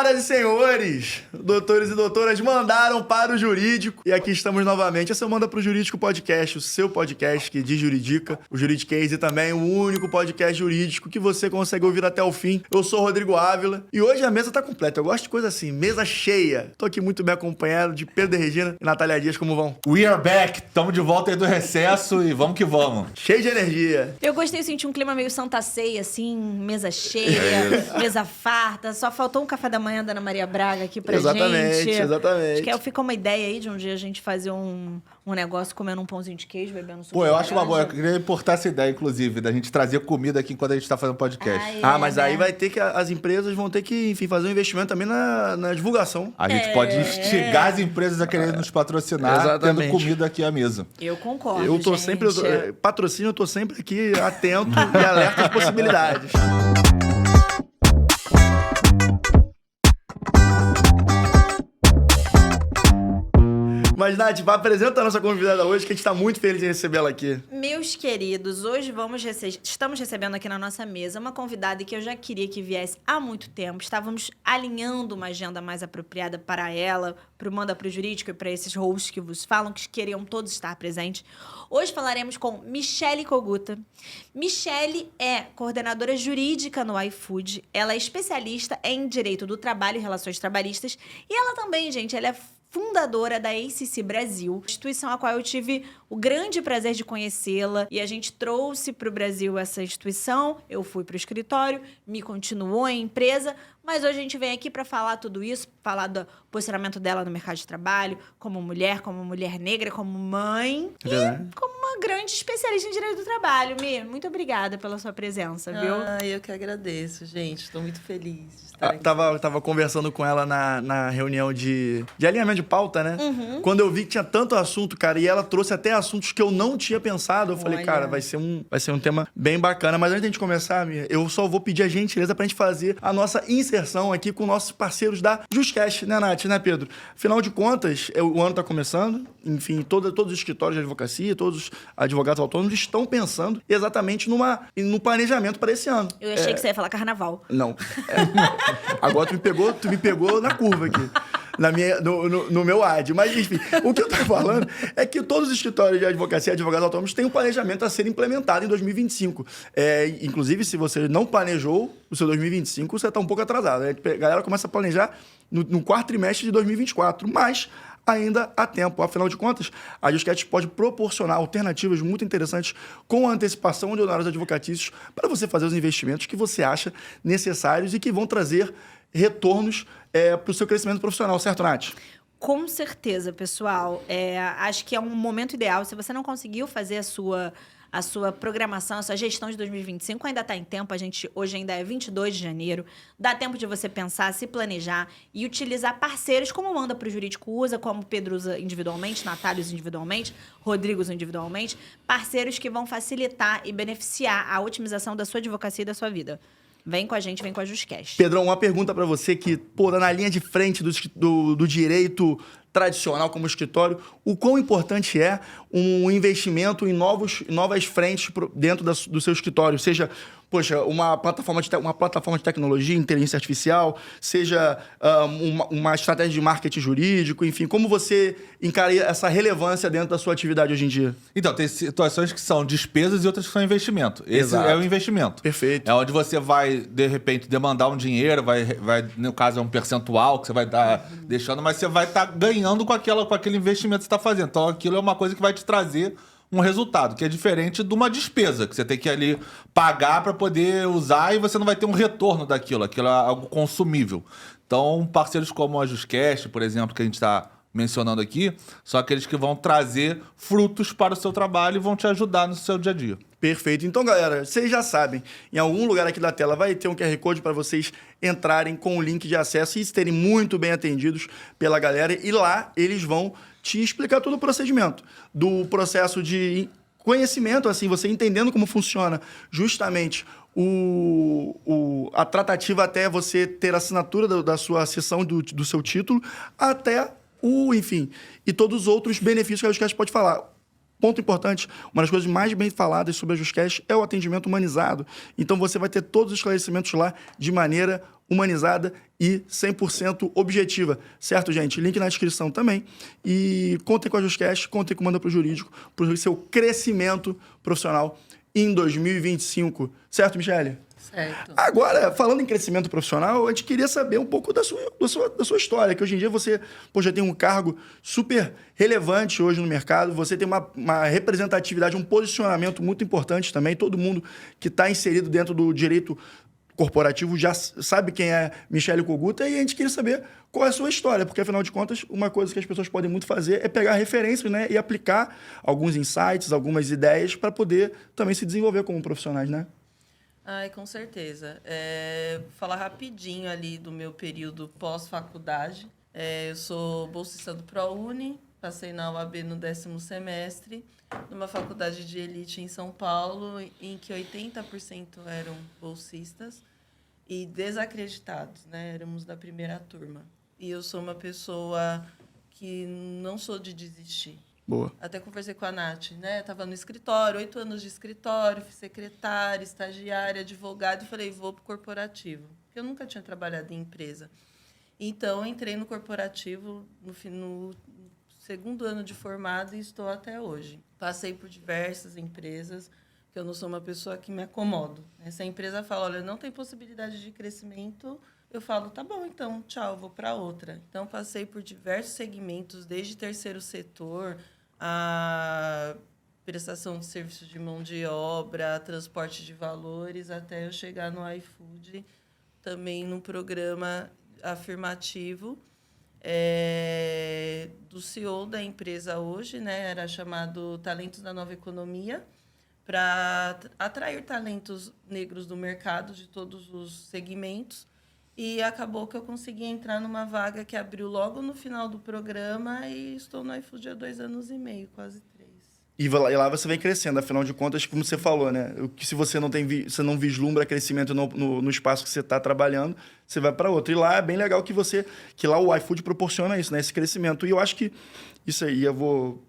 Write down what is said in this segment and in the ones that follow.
Senhoras e senhores, doutores e doutoras, mandaram para o Jurídico. E aqui estamos novamente. Essa é o Manda pro Jurídico Podcast, o seu podcast que de juridica, o Juridicase, e também o único podcast jurídico que você consegue ouvir até o fim. Eu sou o Rodrigo Ávila e hoje a mesa tá completa. Eu gosto de coisa assim, mesa cheia. Tô aqui muito bem acompanhado de Pedro de Regina e Natália Dias. Como vão? We are back! Tamo de volta aí do recesso e vamos que vamos. Cheio de energia. Eu gostei de sentir um clima meio Santa Ceia, assim, mesa cheia, mesa farta. Só faltou um café da manhã da Ana Maria Braga aqui pra gente. Exatamente. Acho que fica uma ideia aí de um dia a gente fazer um negócio comendo um pãozinho de queijo, bebendo suco. Pô, eu acho uma boa. Eu queria importar essa ideia, inclusive, da gente trazer comida aqui enquanto a gente tá fazendo podcast. Mas aí vai ter que... As empresas vão ter que, enfim, fazer um investimento também na divulgação. A gente pode instigar as empresas a quererem nos patrocinar, tendo comida aqui à mesa. Eu concordo, Eu tô gente. sempre... Patrocínio, eu tô sempre aqui atento e alerta às possibilidades. Mas, Nath, vai apresentar a nossa convidada hoje, que a gente tá muito feliz em recebê-la aqui. Meus queridos, hoje estamos recebendo aqui na nossa mesa uma convidada que eu já queria que viesse há muito tempo. Estávamos alinhando uma agenda mais apropriada para ela, para o Manda pro Jurídico e para esses hosts que vos falam, que queriam todos estar presentes. Hoje falaremos com Michele Koguta. Michele é coordenadora jurídica no iFood. Ela é especialista em Direito do Trabalho e Relações Trabalhistas. E ela também, gente, ela é fundadora da ACC Brasil, instituição a qual eu tive o grande prazer de conhecê-la, e a gente trouxe para o Brasil essa instituição. Eu fui para o escritório, me continuou em empresa, mas hoje a gente vem aqui para falar tudo isso, falar do posicionamento dela no mercado de trabalho, como mulher negra, como mãe e como uma grande especialista em direito do trabalho. Mi, muito obrigada pela sua presença, viu? Eu que agradeço, gente. Estou muito feliz de estar aqui. Tava conversando com ela na reunião de alinhamento de pauta, né? Quando eu vi que tinha tanto assunto, cara, e ela trouxe até assuntos que eu não tinha pensado, eu falei, cara, vai ser um tema bem bacana. Mas antes de a gente começar, Mi, eu só vou pedir a gentileza pra gente fazer a nossa inserção aqui com nossos parceiros da Justcast, né, Nath, né, Pedro? Afinal de contas, o ano tá começando, enfim, todos os escritórios de advocacia, todos os advogados autônomos estão pensando exatamente no planejamento para esse ano. Eu achei que você ia falar carnaval. Não. Agora tu me pegou na curva aqui. No meu ad. Mas, enfim, o que eu tô falando é que todos os escritórios de advocacia e advogados autônomos têm um planejamento a ser implementado em 2025. Inclusive, se você não planejou o seu 2025, você tá um pouco atrasado. A galera começa a planejar no quarto trimestre de 2024. Mas ainda há tempo. Afinal de contas, a Justcast pode proporcionar alternativas muito interessantes com a antecipação de honorários advocatícios para você fazer os investimentos que você acha necessários e que vão trazer retornos para o seu crescimento profissional, certo, Nath? Com certeza, pessoal. Acho que é um momento ideal. Se você não conseguiu fazer a sua programação, a sua gestão de 2025, ainda está em tempo. Hoje ainda é 22 de janeiro. Dá tempo de você pensar, se planejar e utilizar parceiros, como o Manda pro Jurídico usa, como o Pedro usa individualmente, Natália usa individualmente, Rodrigo usa individualmente. Parceiros que vão facilitar e beneficiar a otimização da sua advocacia e da sua vida. Vem com a gente, vem com a Justcast. Novão, uma pergunta para você que, tá na linha de frente do direito tradicional como escritório, o quão importante é um investimento em novas frentes dentro do seu escritório, seja, uma plataforma de tecnologia, inteligência artificial, seja uma estratégia de marketing jurídico, enfim, como você encara essa relevância dentro da sua atividade hoje em dia? Então, tem situações que são despesas e outras que são investimento. Esse Exato. é o investimento. Perfeito. É onde você vai, de repente, demandar um dinheiro, vai no caso, é um percentual que você vai estar deixando, mas você vai estar ganhando com aquele investimento que você está fazendo. Então, aquilo é uma coisa que vai te trazer um resultado, que é diferente de uma despesa, que você tem que ali pagar para poder usar e você não vai ter um retorno daquilo. Aquilo é algo consumível. Então, parceiros como a Justcast, por exemplo, que a gente está mencionando aqui, são aqueles que vão trazer frutos para o seu trabalho e vão te ajudar no seu dia a dia. Perfeito. Então, galera, vocês já sabem, em algum lugar aqui da tela vai ter um QR Code para vocês entrarem com o link de acesso e serem muito bem atendidos pela galera. E lá eles vão te explicar todo o procedimento. Do processo de conhecimento, assim, você entendendo como funciona justamente a tratativa até você ter a assinatura da sua sessão do seu título, até enfim, e todos os outros benefícios que a Justcast pode falar. Ponto importante, uma das coisas mais bem faladas sobre a Justcast é o atendimento humanizado. Então, você vai ter todos os esclarecimentos lá de maneira humanizada e 100% objetiva. Certo, gente? Link na descrição também. E contem com a JustCast, contem com o Manda Pro Jurídico, para o seu crescimento profissional em 2025. Certo, Michele? Certo. Agora, falando em crescimento profissional, a gente queria saber um pouco da sua história, que hoje em dia você já tem um cargo super relevante hoje no mercado, você tem uma representatividade, um posicionamento muito importante também. Todo mundo que está inserido dentro do direito corporativo já sabe quem é Michele Cogutta, e a gente queria saber qual é a sua história, porque, afinal de contas, uma coisa que as pessoas podem muito fazer é pegar referências, né, e aplicar alguns insights, algumas ideias para poder também se desenvolver como profissionais, né? Ai, com certeza. Falar rapidinho ali do meu período pós-faculdade. Eu sou bolsista do ProUni, passei na UAB no 10º semestre, numa faculdade de elite em São Paulo, em que 80% eram bolsistas e desacreditados, né? Éramos da primeira turma. E eu sou uma pessoa que não sou de desistir. Boa. Até conversei com a Nath, né? Estava no escritório, 8 anos de escritório, fui secretária, estagiária, advogada, e falei, vou para o corporativo. Porque eu nunca tinha trabalhado em empresa. Então, entrei no corporativo no segundo ano de formado e estou até hoje. Passei por diversas empresas, que eu não sou uma pessoa que me acomodo. Se a empresa fala, olha, não tem possibilidade de crescimento, eu falo, tá bom, então, tchau, vou para outra. Então, passei por diversos segmentos, desde terceiro setor, a prestação de serviços de mão de obra, transporte de valores, até eu chegar no iFood, também num programa afirmativo do CEO da empresa hoje, né? Era chamado Talentos da Nova Economia, para atrair talentos negros do mercado, de todos os segmentos. E acabou que eu consegui entrar numa vaga que abriu logo no final do programa e estou no iFood há 2 anos e meio, quase 3. E lá você vem crescendo, afinal de contas, como você falou, né? Se você você não vislumbra crescimento no espaço que você está trabalhando, você vai para outro. E lá é bem legal que lá o iFood proporciona isso, né? Esse crescimento. E eu acho que isso aí, eu vou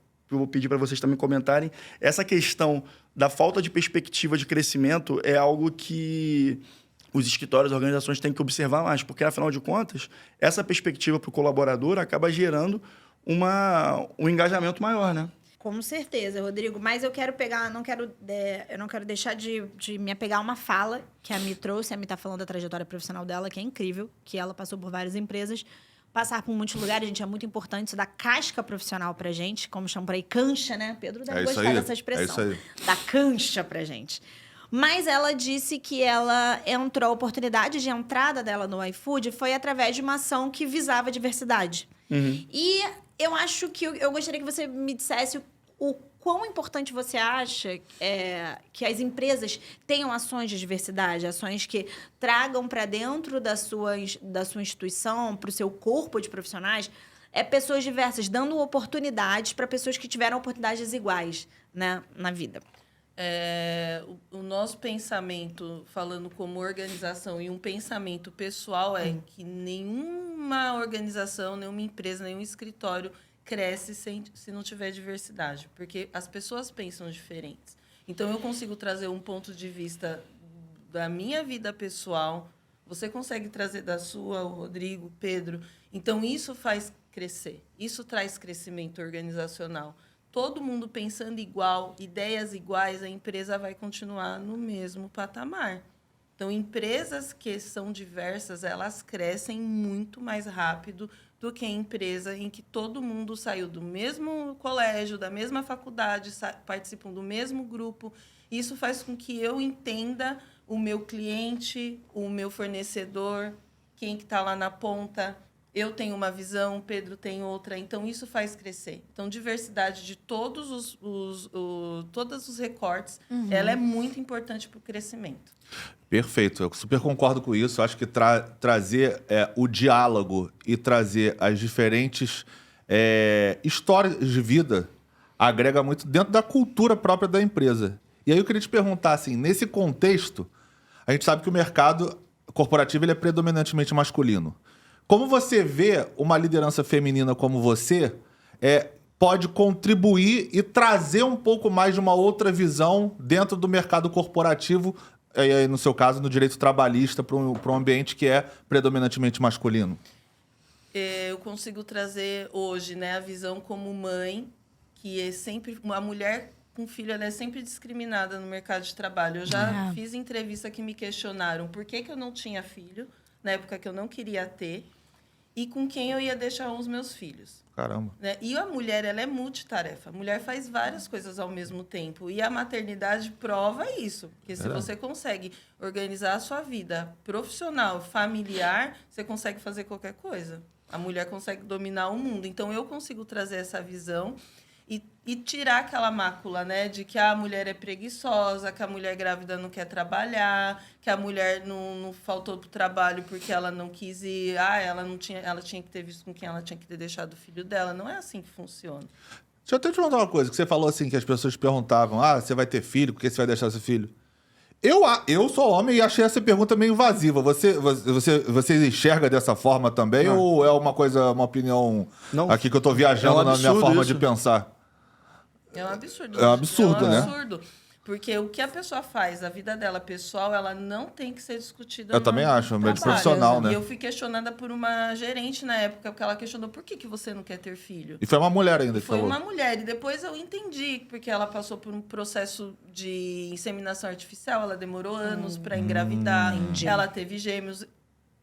pedir para vocês também comentarem. Essa questão da falta de perspectiva de crescimento é algo que os escritórios, as organizações têm que observar mais, porque, afinal de contas, essa perspectiva para o colaborador acaba gerando um engajamento maior, né? Com certeza, Rodrigo. Mas eu quero pegar, eu não quero deixar de me apegar a uma fala que a Mi trouxe. A Mi está falando da trajetória profissional dela, que é incrível, que ela passou por várias empresas, passar por muitos lugares, gente, é muito importante isso da casca profissional pra gente, como chamam por aí, cancha, né? Pedro deve gostar dessa expressão. É isso aí. Da cancha pra gente. Mas ela disse que ela entrou, a oportunidade de entrada dela no iFood foi através de uma ação que visava a diversidade. Uhum. E eu acho que eu gostaria que você me dissesse o quão importante você acha que as empresas tenham ações de diversidade, ações que tragam para dentro da sua instituição, para o seu corpo de profissionais, pessoas diversas, dando oportunidades para pessoas que tiveram oportunidades iguais, né, na vida. O nosso pensamento, falando como organização, e um pensamento pessoal que nenhuma organização, nenhuma empresa, nenhum escritório cresce se não tiver diversidade, porque as pessoas pensam diferentes. Então, eu consigo trazer um ponto de vista da minha vida pessoal, você consegue trazer da sua, o Rodrigo, o Pedro. Então, isso faz crescer, isso traz crescimento organizacional. Todo mundo pensando igual, ideias iguais, a empresa vai continuar no mesmo patamar. Então, empresas que são diversas, elas crescem muito mais rápido do que empresa em que todo mundo saiu do mesmo colégio, da mesma faculdade, participam do mesmo grupo. Isso faz com que eu entenda o meu cliente, o meu fornecedor, quem que está lá na ponta. Eu tenho uma visão, o Pedro tem outra. Então, isso faz crescer. Então, diversidade de todos os recortes, ela é muito importante para o crescimento. Perfeito, eu super concordo com isso. Acho que trazer o diálogo e trazer as diferentes histórias de vida agrega muito dentro da cultura própria da empresa. E aí eu queria te perguntar, assim, nesse contexto, a gente sabe que o mercado corporativo ele é predominantemente masculino. Como você vê uma liderança feminina como você pode contribuir e trazer um pouco mais de uma outra visão dentro do mercado corporativo aí, no seu caso, no direito trabalhista para um ambiente que é predominantemente masculino? Eu consigo trazer hoje, né, a visão como mãe, que é sempre uma mulher com filho, ela é sempre discriminada no mercado de trabalho. Eu já fiz entrevista que me questionaram por que eu não tinha filho, na época que eu não queria ter, e com quem eu ia deixar os meus filhos. Caramba. Né? E a mulher, ela é multitarefa. A mulher faz várias coisas ao mesmo tempo. E a maternidade prova isso. Porque se você consegue organizar a sua vida profissional, familiar, você consegue fazer qualquer coisa. A mulher consegue dominar o mundo. Então, eu consigo trazer essa visão e tirar aquela mácula, né? De que a mulher é preguiçosa, que a mulher grávida não quer trabalhar, que a mulher não faltou para o trabalho porque ela não quis ir, ela tinha que ter visto com quem ela tinha que ter deixado o filho dela. Não é assim que funciona. Deixa eu até te perguntar uma coisa, que você falou assim, que as pessoas perguntavam, você vai ter filho, por que você vai deixar seu filho? Eu sou homem e achei essa pergunta meio invasiva. Você enxerga dessa forma também? Não. Ou é uma opinião Não. aqui que eu tô viajando na minha forma isso. de pensar? É um absurdo. É um absurdo, né? É um absurdo. Porque o que a pessoa faz, a vida dela pessoal, ela não tem que ser discutida Eu no também acho, é um meio de trabalho. profissional, né? E eu fui questionada por uma gerente na época, porque ela questionou por que você não quer ter filho? E foi uma mulher ainda que Foi falou. uma mulher, e depois eu entendi, porque ela passou por um processo de inseminação artificial, ela demorou anos para engravidar, Entendi. ela teve gêmeos.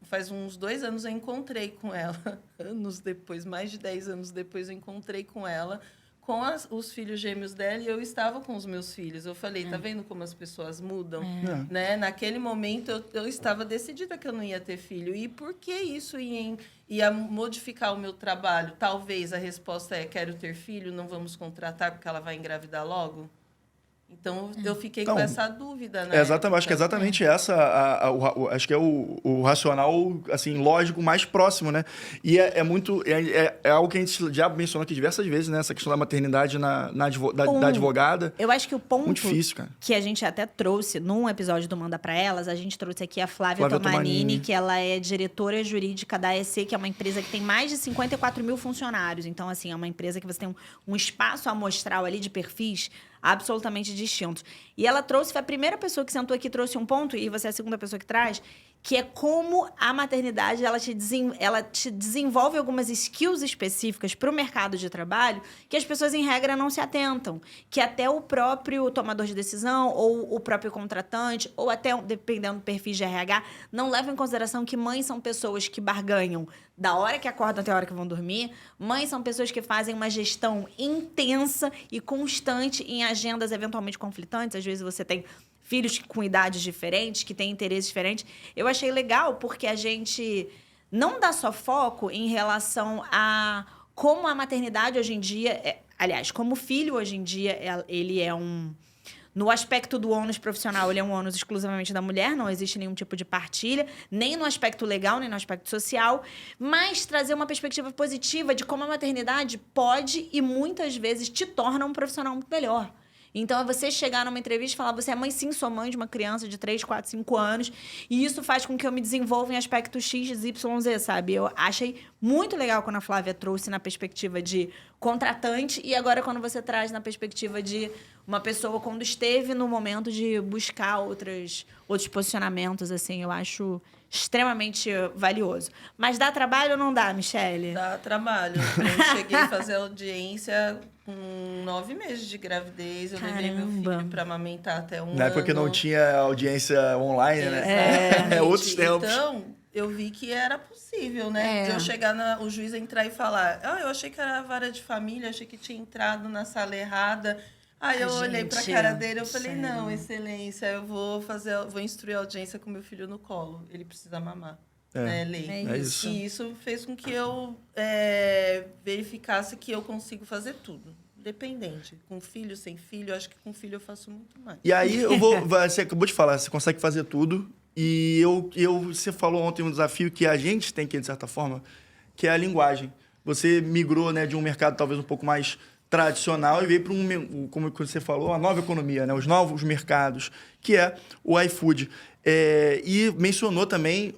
Faz uns 2 anos eu encontrei com ela, anos depois, mais de 10 anos depois eu encontrei com ela, com os filhos gêmeos dela, e eu estava com os meus filhos. Eu falei, tá vendo como as pessoas mudam? Né? Naquele momento, eu estava decidida que eu não ia ter filho. E por que isso ia modificar o meu trabalho? Talvez a resposta é, quero ter filho, não vamos contratar porque ela vai engravidar logo? Então, eu fiquei com essa dúvida, né? Exatamente, acho que é exatamente essa, acho que é o racional, assim, lógico mais próximo, né? E é algo que a gente já mencionou aqui diversas vezes, né? Essa questão da maternidade da advogada. Eu acho que o ponto Muito difícil, cara. que a gente até trouxe num episódio do Manda Pra Elas, a gente trouxe aqui a Flávia Tomanini, Tomanini, que ela é diretora jurídica da AEC, que é uma empresa que tem mais de 54 mil funcionários. Então, assim, é uma empresa que você tem um espaço amostral ali de perfis absolutamente distintos. E ela trouxe, foi a primeira pessoa que sentou aqui e trouxe um ponto, e você é a segunda pessoa que traz, que é como a maternidade ela te desenvolve algumas skills específicas para o mercado de trabalho que as pessoas, em regra, não se atentam. Que até o próprio tomador de decisão, ou o próprio contratante, ou até, dependendo do perfil de RH, não levam em consideração que mães são pessoas que barganham da hora que acordam até a hora que vão dormir. Mães são pessoas que fazem uma gestão intensa e constante em agendas eventualmente conflitantes. Às vezes você tem filhos com idades diferentes, que têm interesses diferentes. Eu achei legal porque a gente não dá só foco em relação a como a maternidade hoje em dia... aliás, como o filho hoje em dia, ele é um... No aspecto do ônus profissional, ele é um ônus exclusivamente da mulher, não existe nenhum tipo de partilha, nem no aspecto legal, nem no aspecto social, mas trazer uma perspectiva positiva de como a maternidade pode e muitas vezes te torna um profissional muito melhor. Então, é você chegar numa entrevista e falar, você é mãe, sim, sou mãe de uma criança de 3, 4, 5 anos, e isso faz com que eu me desenvolva em aspectos X, Y, Z, sabe? Eu achei muito legal quando a Flávia trouxe na perspectiva de contratante, e agora quando você traz na perspectiva de uma pessoa quando esteve no momento de buscar outros posicionamentos, assim, eu acho extremamente valioso. Mas dá trabalho ou não dá, Michele? Dá trabalho. Eu cheguei a fazer audiência com 9 meses de gravidez. Eu levei meu filho para amamentar até 1 ano. Na época que não tinha audiência online, né? Exatamente. Outros tempos. Então, eu vi que era possível, né? De eu chegar, o juiz entrar e falar, eu achei que era vara de família, achei que tinha entrado na sala errada. Aí eu olhei pra cara dele e falei, sério. não, excelência, eu vou instruir a audiência com meu filho no colo. Ele precisa mamar. Né, lei. É isso. E isso fez com que eu verificasse que eu consigo fazer tudo. Independente. Com filho, sem filho, acho que com filho eu faço muito mais. E aí, você acabou de falar, você consegue fazer tudo. E você falou ontem um desafio que a gente tem que, de certa forma, que é a linguagem. Você migrou, né, de um mercado talvez um pouco mais tradicional e veio para como você falou, uma nova economia, né? Os novos mercados, que é o iFood. E mencionou também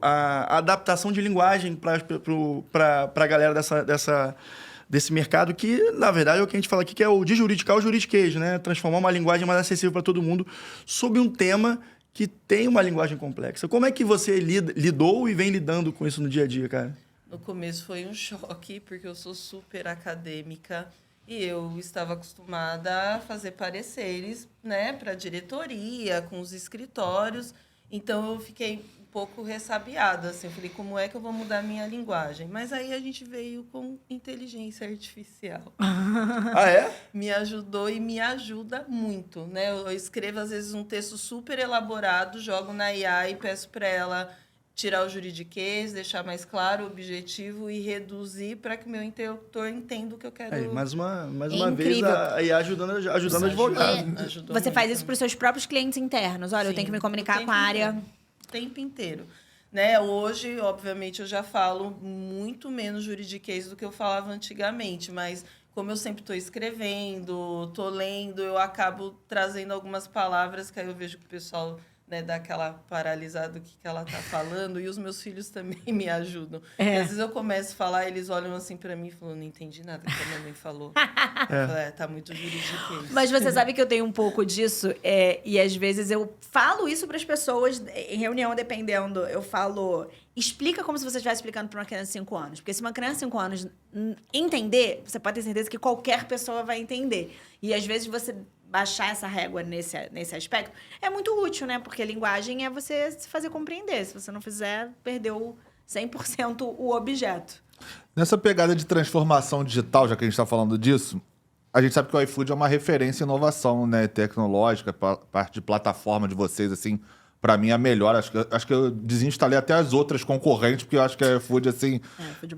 a adaptação de linguagem para a galera desse mercado que, na verdade, é o que a gente fala aqui, que é o de juridicar o juridiquês, né? Transformar uma linguagem mais acessível para todo mundo sob um tema que tem uma linguagem complexa. Como é que você lidou e vem lidando com isso no dia a dia, cara? No começo foi um choque, porque eu sou super acadêmica e eu estava acostumada a fazer pareceres, né, para a diretoria, com os escritórios. Então, eu fiquei um pouco ressabiada, assim. Eu falei, como é que eu vou mudar a minha linguagem? Mas aí a gente veio com inteligência artificial. Ah, é? Me ajudou e me ajuda muito, né? Eu escrevo, às vezes, um texto super elaborado, jogo na IA e peço para ela tirar o juridiquês, deixar mais claro o objetivo e reduzir para que o meu interlocutor entenda o que eu quero. Aí, mais uma vez, incrível. a IA ajudando o advogado. Ajudou Você muito. faz isso para os seus próprios clientes internos. Olha, eu tenho que me comunicar com a área. O tempo inteiro. Né? Hoje, obviamente, eu já falo muito menos juridiquês do que eu falava antigamente, mas como eu sempre estou escrevendo, estou lendo, eu acabo trazendo algumas palavras que aí eu vejo que o pessoal, né, dá aquela paralisada do que ela está falando, e os meus filhos também me ajudam. Às vezes eu começo a falar, eles olham assim para mim e falam, não entendi nada que a minha mãe falou. Eu falo, tá muito juridiquês. Mas você sabe que eu tenho um pouco disso, e às vezes eu falo isso para as pessoas em reunião, dependendo. Eu falo, explica como se você estivesse explicando para uma criança de 5 anos. Porque se uma criança de 5 anos entender, você pode ter certeza que qualquer pessoa vai entender. E às vezes você baixar essa régua nesse aspecto é muito útil, né? Porque linguagem é você se fazer compreender. Se você não fizer, perdeu 100% o objeto. Nessa pegada de transformação digital, já que a gente está falando disso, a gente sabe que o iFood é uma referência em inovação, né, tecnológica, parte de plataforma de vocês, assim, para mim é a melhor. Acho que eu desinstalei até as outras concorrentes, porque eu acho que a iFood, assim,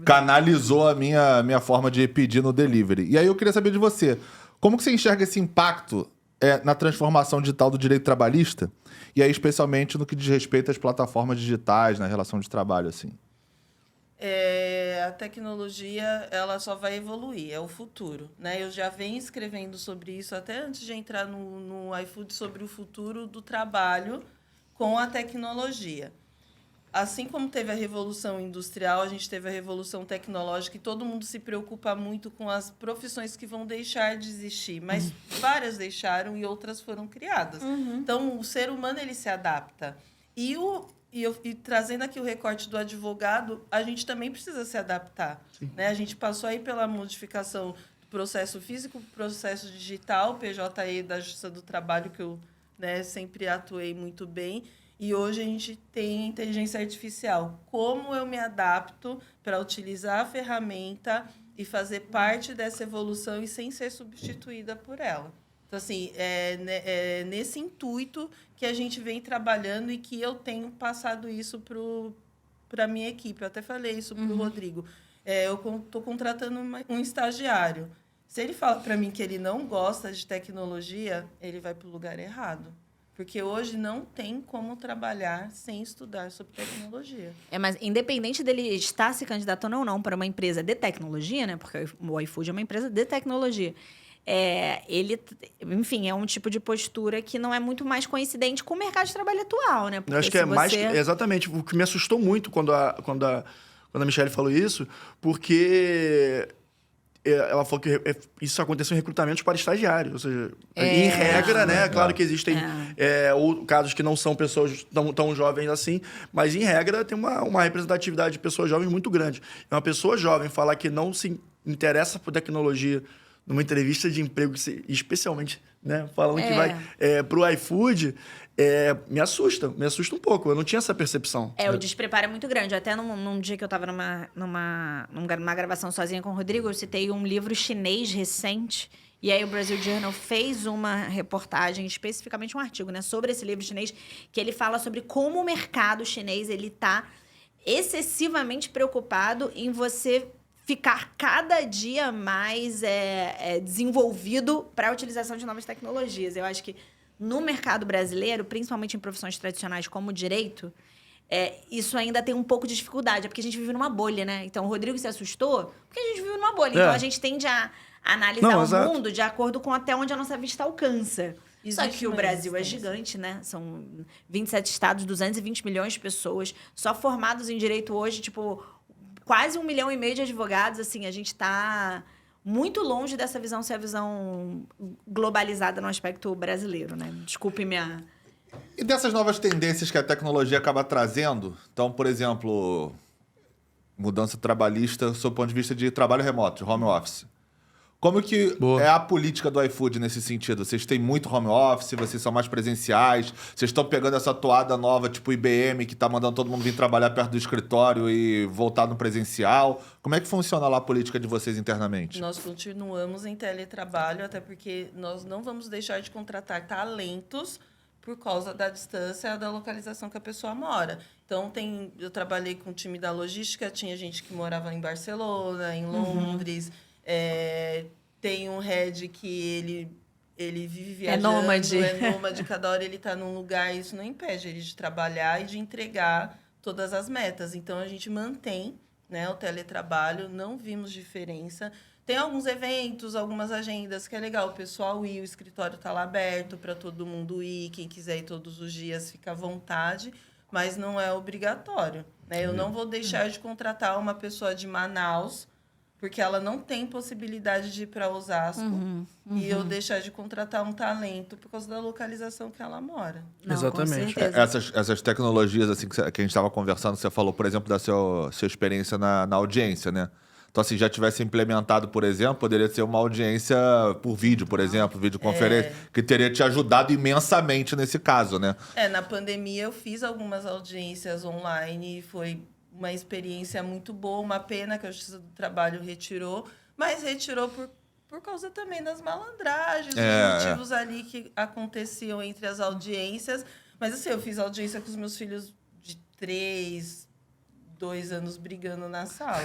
canalizou a minha forma de pedir no delivery. E aí eu queria saber de você, como que você enxerga esse impacto na transformação digital do direito trabalhista? E aí, especialmente no que diz respeito às plataformas digitais, na relação de trabalho, assim. A tecnologia, ela só vai evoluir, é o futuro, né? Eu já venho escrevendo sobre isso até antes de entrar no iFood, sobre o futuro do trabalho com a tecnologia. Assim como teve a Revolução Industrial, a gente teve a Revolução Tecnológica e todo mundo se preocupa muito com as profissões que vão deixar de existir, mas várias deixaram e outras foram criadas. Então, o ser humano, ele se adapta. E trazendo aqui o recorte do advogado, a gente também precisa se adaptar. Né? A gente passou aí pela modificação do processo físico, processo digital, PJE da Justiça do Trabalho, que eu, né, sempre atuei muito bem. E hoje a gente tem inteligência artificial. Como eu me adapto para utilizar a ferramenta e fazer parte dessa evolução e sem ser substituída por ela? Então, assim, é nesse intuito que a gente vem trabalhando e que eu tenho passado isso para a minha equipe. Eu até falei isso para o Rodrigo. Eu estou contratando um estagiário. Se ele fala para mim que ele não gosta de tecnologia, ele vai para o lugar errado. Porque hoje não tem como trabalhar sem estudar sobre tecnologia. Mas independente dele estar se candidatando ou não para uma empresa de tecnologia, né? Porque o iFood é uma empresa de tecnologia. Ele, enfim, é um tipo de postura que não é muito mais coincidente com o mercado de trabalho atual, né? Eu acho que exatamente o que me assustou muito quando a Michelle falou isso, porque ela falou que isso aconteceu em recrutamentos para estagiários, ou seja, em regra, né? Claro que existem casos que não são pessoas tão jovens assim, mas em regra tem uma representatividade de pessoas jovens muito grande. Uma pessoa jovem falar que não se interessa por tecnologia numa entrevista de emprego, especialmente, né, falando que vai para o iFood, me assusta um pouco. Eu não tinha essa percepção. O despreparo é muito grande. Até num dia que eu estava numa gravação sozinha com o Rodrigo, eu citei um livro chinês recente, e aí o Brazil Journal fez uma reportagem, especificamente um artigo, né, sobre esse livro chinês, que ele fala sobre como o mercado chinês está excessivamente preocupado em você ficar cada dia mais desenvolvido para a utilização de novas tecnologias. Eu acho que no mercado brasileiro, principalmente em profissões tradicionais como o direito, isso ainda tem um pouco de dificuldade. É porque a gente vive numa bolha, né? Então, o Rodrigo se assustou porque a gente vive numa bolha. Então, a gente tende a analisar o mundo de acordo com até onde a nossa vista alcança. Só que o Brasil é gigante, né? São 27 estados, 220 milhões de pessoas. Só formados em direito hoje, tipo, quase 1,5 milhão de advogados. Assim, a gente está muito longe dessa visão ser a visão globalizada no aspecto brasileiro, né? Desculpe minha... E dessas novas tendências que a tecnologia acaba trazendo, então, por exemplo, mudança trabalhista sob o ponto de vista de trabalho remoto, de home office. Como que Boa. é a política do iFood nesse sentido? Vocês têm muito home office, vocês são mais presenciais, vocês estão pegando essa toada nova, tipo IBM, que tá mandando todo mundo vir trabalhar perto do escritório e voltar no presencial. Como é que funciona lá a política de vocês internamente? Nós continuamos em teletrabalho, até porque nós não vamos deixar de contratar talentos por causa da distância da localização que a pessoa mora. Então, eu trabalhei com o time da logística, tinha gente que morava em Barcelona, em Londres. Tem um head que ele vive viajando. É nômade. Cada hora ele está num lugar. Isso não impede ele de trabalhar e de entregar todas as metas. Então, a gente mantém, né, o teletrabalho, não vimos diferença. Tem alguns eventos, algumas agendas que é legal o pessoal ir, o escritório está lá aberto para todo mundo ir, quem quiser ir todos os dias fica à vontade, mas não é obrigatório, né? Eu não vou deixar de contratar uma pessoa de Manaus, porque ela não tem possibilidade de ir para Osasco, e eu deixar de contratar um talento por causa da localização que ela mora. Não, Exatamente. com certeza. Essas tecnologias assim que a gente estava conversando, você falou, por exemplo, da sua experiência na audiência, né? Então, se já tivesse implementado, por exemplo, poderia ser uma audiência por vídeo, por exemplo, videoconferência, que teria te ajudado imensamente nesse caso, né? Na pandemia eu fiz algumas audiências online e foi uma experiência muito boa. Uma pena que a Justiça do Trabalho retirou, mas retirou por causa também das malandragens, dos motivos ali que aconteciam entre as audiências. Mas assim, eu fiz audiência com os meus filhos de 2 anos brigando na sala.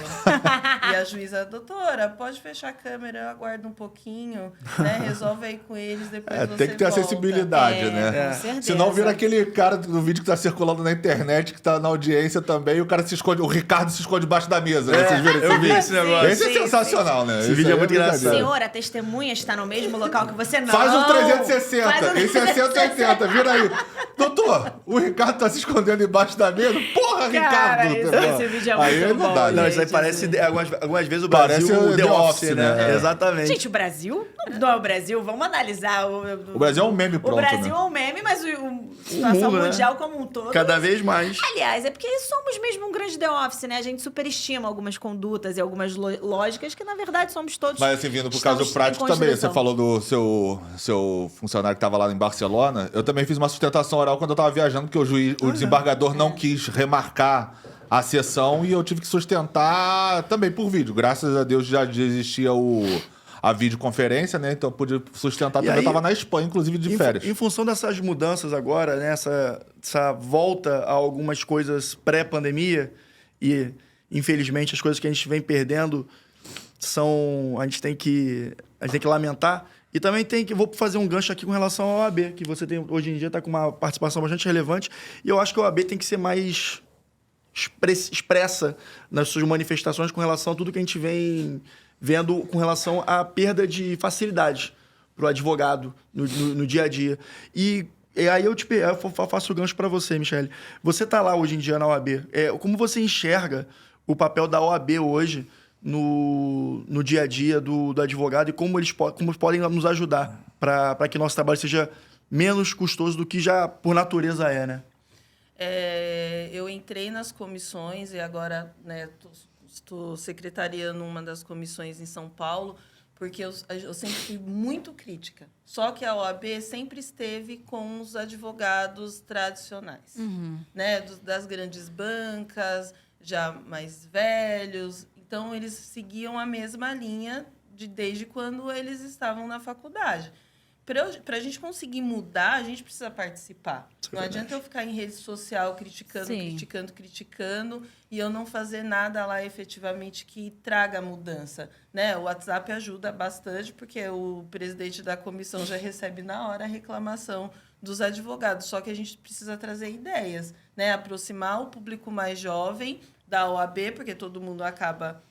E a juíza, doutora, pode fechar a câmera, eu aguardo um pouquinho, né? Resolve aí com eles, depois você Tem que ter volta. acessibilidade, né? Com certeza. Senão vira aquele cara do vídeo que tá circulando na internet, que tá na audiência também, e o cara se esconde, o Ricardo se esconde debaixo da mesa. Né? Vocês viram Eu vi esse Sim, negócio. Esse é sim, sensacional, né? Esse vídeo é muito brincadeira. engraçado. Senhor, a testemunha está no mesmo local que você não. Faz um 360 Faz um em 680, vira aí. Doutor, o Ricardo tá se escondendo embaixo da mesa. Porra, Cara, Ricardo! esse vídeo é Aí muito não bom, dá, né? Não, isso aí gente, parece algumas vezes o Parece Brasil o The The Office, Office, né? né? Exatamente. Gente, o Brasil não é o Brasil. Vamos analisar. O Brasil é um meme pronto, O Brasil né? é um meme, mas a situação mundo, né? mundial como um todo... Cada vez mais. Aliás, é porque somos mesmo um grande The Office, né? A gente superestima algumas condutas e algumas lógicas que, na verdade, somos todos... Mas assim, vindo pro estamos caso em prático também, você construção. falou do seu funcionário que estava lá em Barcelona. Eu também fiz uma sustentação oral quando eu estava viajando, porque o desembargador não quis remarcar a sessão e eu tive que sustentar também por vídeo. Graças a Deus já existia a videoconferência, né? Então eu pude sustentar E também. aí, Eu estava na Espanha, inclusive, de férias. Em função dessas mudanças agora, né, essa volta a algumas coisas pré-pandemia e, infelizmente, as coisas que a gente vem perdendo a gente tem que lamentar. E também vou fazer um gancho aqui com relação ao OAB, que você tem, hoje em dia está com uma participação bastante relevante. E eu acho que o OAB tem que ser mais expressa nas suas manifestações com relação a tudo que a gente vem vendo com relação à perda de facilidade para o advogado no dia a dia. E aí eu faço o gancho para você, Michele. Você está lá hoje em dia na OAB. Como você enxerga o papel da OAB hoje no dia a dia do advogado e como podem nos ajudar para que nosso trabalho seja menos custoso do que já por natureza é, né? Eu entrei nas comissões e agora, né, estou secretariando uma das comissões em São Paulo, porque eu sempre fui muito crítica. Só que a OAB sempre esteve com os advogados tradicionais, né, das grandes bancas, já mais velhos. Então, eles seguiam a mesma linha desde quando eles estavam na faculdade. Para a gente conseguir mudar, a gente precisa participar. Não adianta eu ficar em rede social criticando, criticando, e eu não fazer nada lá efetivamente que traga mudança. Né? O WhatsApp ajuda bastante, porque o presidente da comissão já recebe na hora a reclamação dos advogados. Só que a gente precisa trazer ideias, né? Aproximar o público mais jovem da OAB, porque todo mundo acaba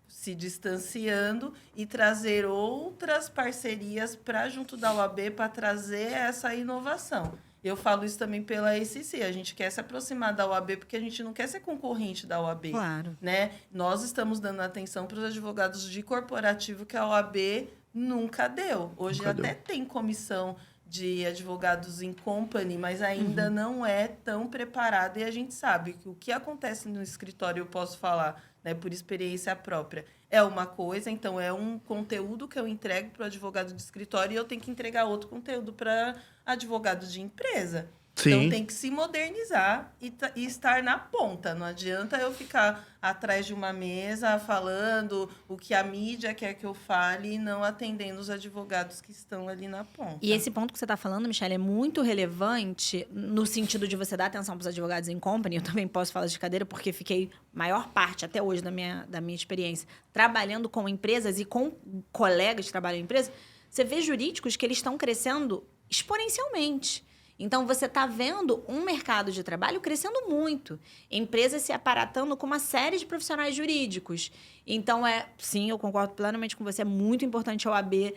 se distanciando, e trazer outras parcerias para junto da OAB para trazer essa inovação. Eu falo isso também pela ACC. A gente quer se aproximar da OAB porque a gente não quer ser concorrente da OAB. Claro. Né? Nós estamos dando atenção para os advogados de corporativo que a OAB nunca deu. Hoje Nunca até deu. tem comissão de advogados em company, mas ainda não é tão preparada. E a gente sabe que o que acontece no escritório, eu posso falar, né, por experiência própria, é uma coisa, então é um conteúdo que eu entrego para o advogado de escritório e eu tenho que entregar outro conteúdo para advogado de empresa. Sim. Então tem que se modernizar e estar na ponta. Não adianta eu ficar atrás de uma mesa falando o que a mídia quer que eu fale e não atendendo os advogados que estão ali na ponta. E esse ponto que você está falando, Michelle, é muito relevante no sentido de você dar atenção para os advogados em company. Eu também posso falar de cadeira porque fiquei maior parte, até hoje, da minha experiência, trabalhando com empresas e com colegas que trabalham em empresas. Você vê jurídicos que eles estão crescendo exponencialmente. Então, você está vendo um mercado de trabalho crescendo muito. Empresas se aparatando com uma série de profissionais jurídicos. Então, sim, eu concordo plenamente com você, é muito importante a OAB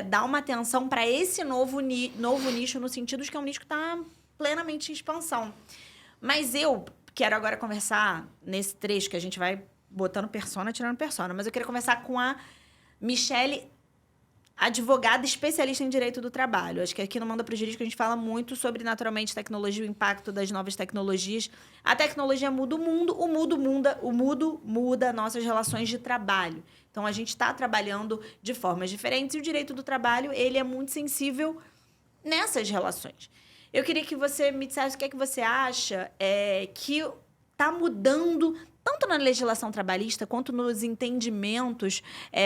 dar uma atenção para esse novo nicho, no sentido de que é um nicho que está plenamente em expansão. Mas eu quero agora conversar nesse trecho que a gente vai botando persona, tirando persona. Mas eu queria conversar com a Michelle, advogada especialista em direito do trabalho. Acho que aqui no Manda Pro Jurídico a gente fala muito sobre, naturalmente, tecnologia, o impacto das novas tecnologias. A tecnologia muda o mundo, o mundo muda nossas relações de trabalho. Então, a gente está trabalhando de formas diferentes e o direito do trabalho, ele é muito sensível nessas relações. Eu queria que você me dissesse o que é que você acha que está mudando tanto na legislação trabalhista quanto nos entendimentos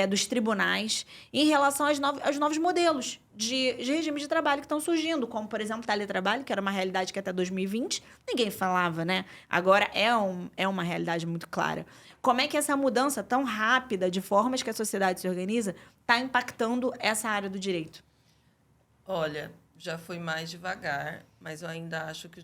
dos tribunais em relação aos novos modelos de regime de trabalho que estão surgindo, como, por exemplo, teletrabalho, que era uma realidade que até 2020 ninguém falava, né? Agora é uma realidade muito clara. Como é que essa mudança tão rápida de formas que a sociedade se organiza está impactando essa área do direito? Olha, já foi mais devagar, mas eu ainda acho que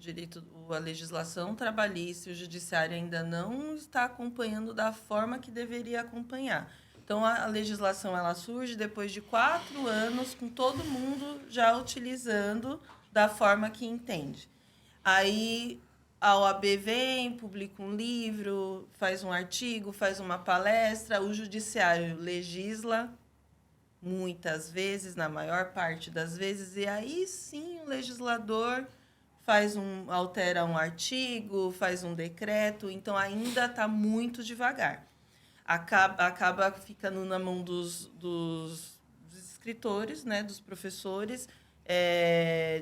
a legislação trabalhista e o judiciário ainda não está acompanhando da forma que deveria acompanhar. Então, a legislação ela surge depois de 4 anos, com todo mundo já utilizando da forma que entende. Aí, a OAB vem, publica um livro, faz um artigo, faz uma palestra, o judiciário legisla, muitas vezes, na maior parte das vezes, e aí sim o legislador altera um artigo, faz um decreto, então ainda está muito devagar. Acaba ficando na mão dos escritores, né, dos professores,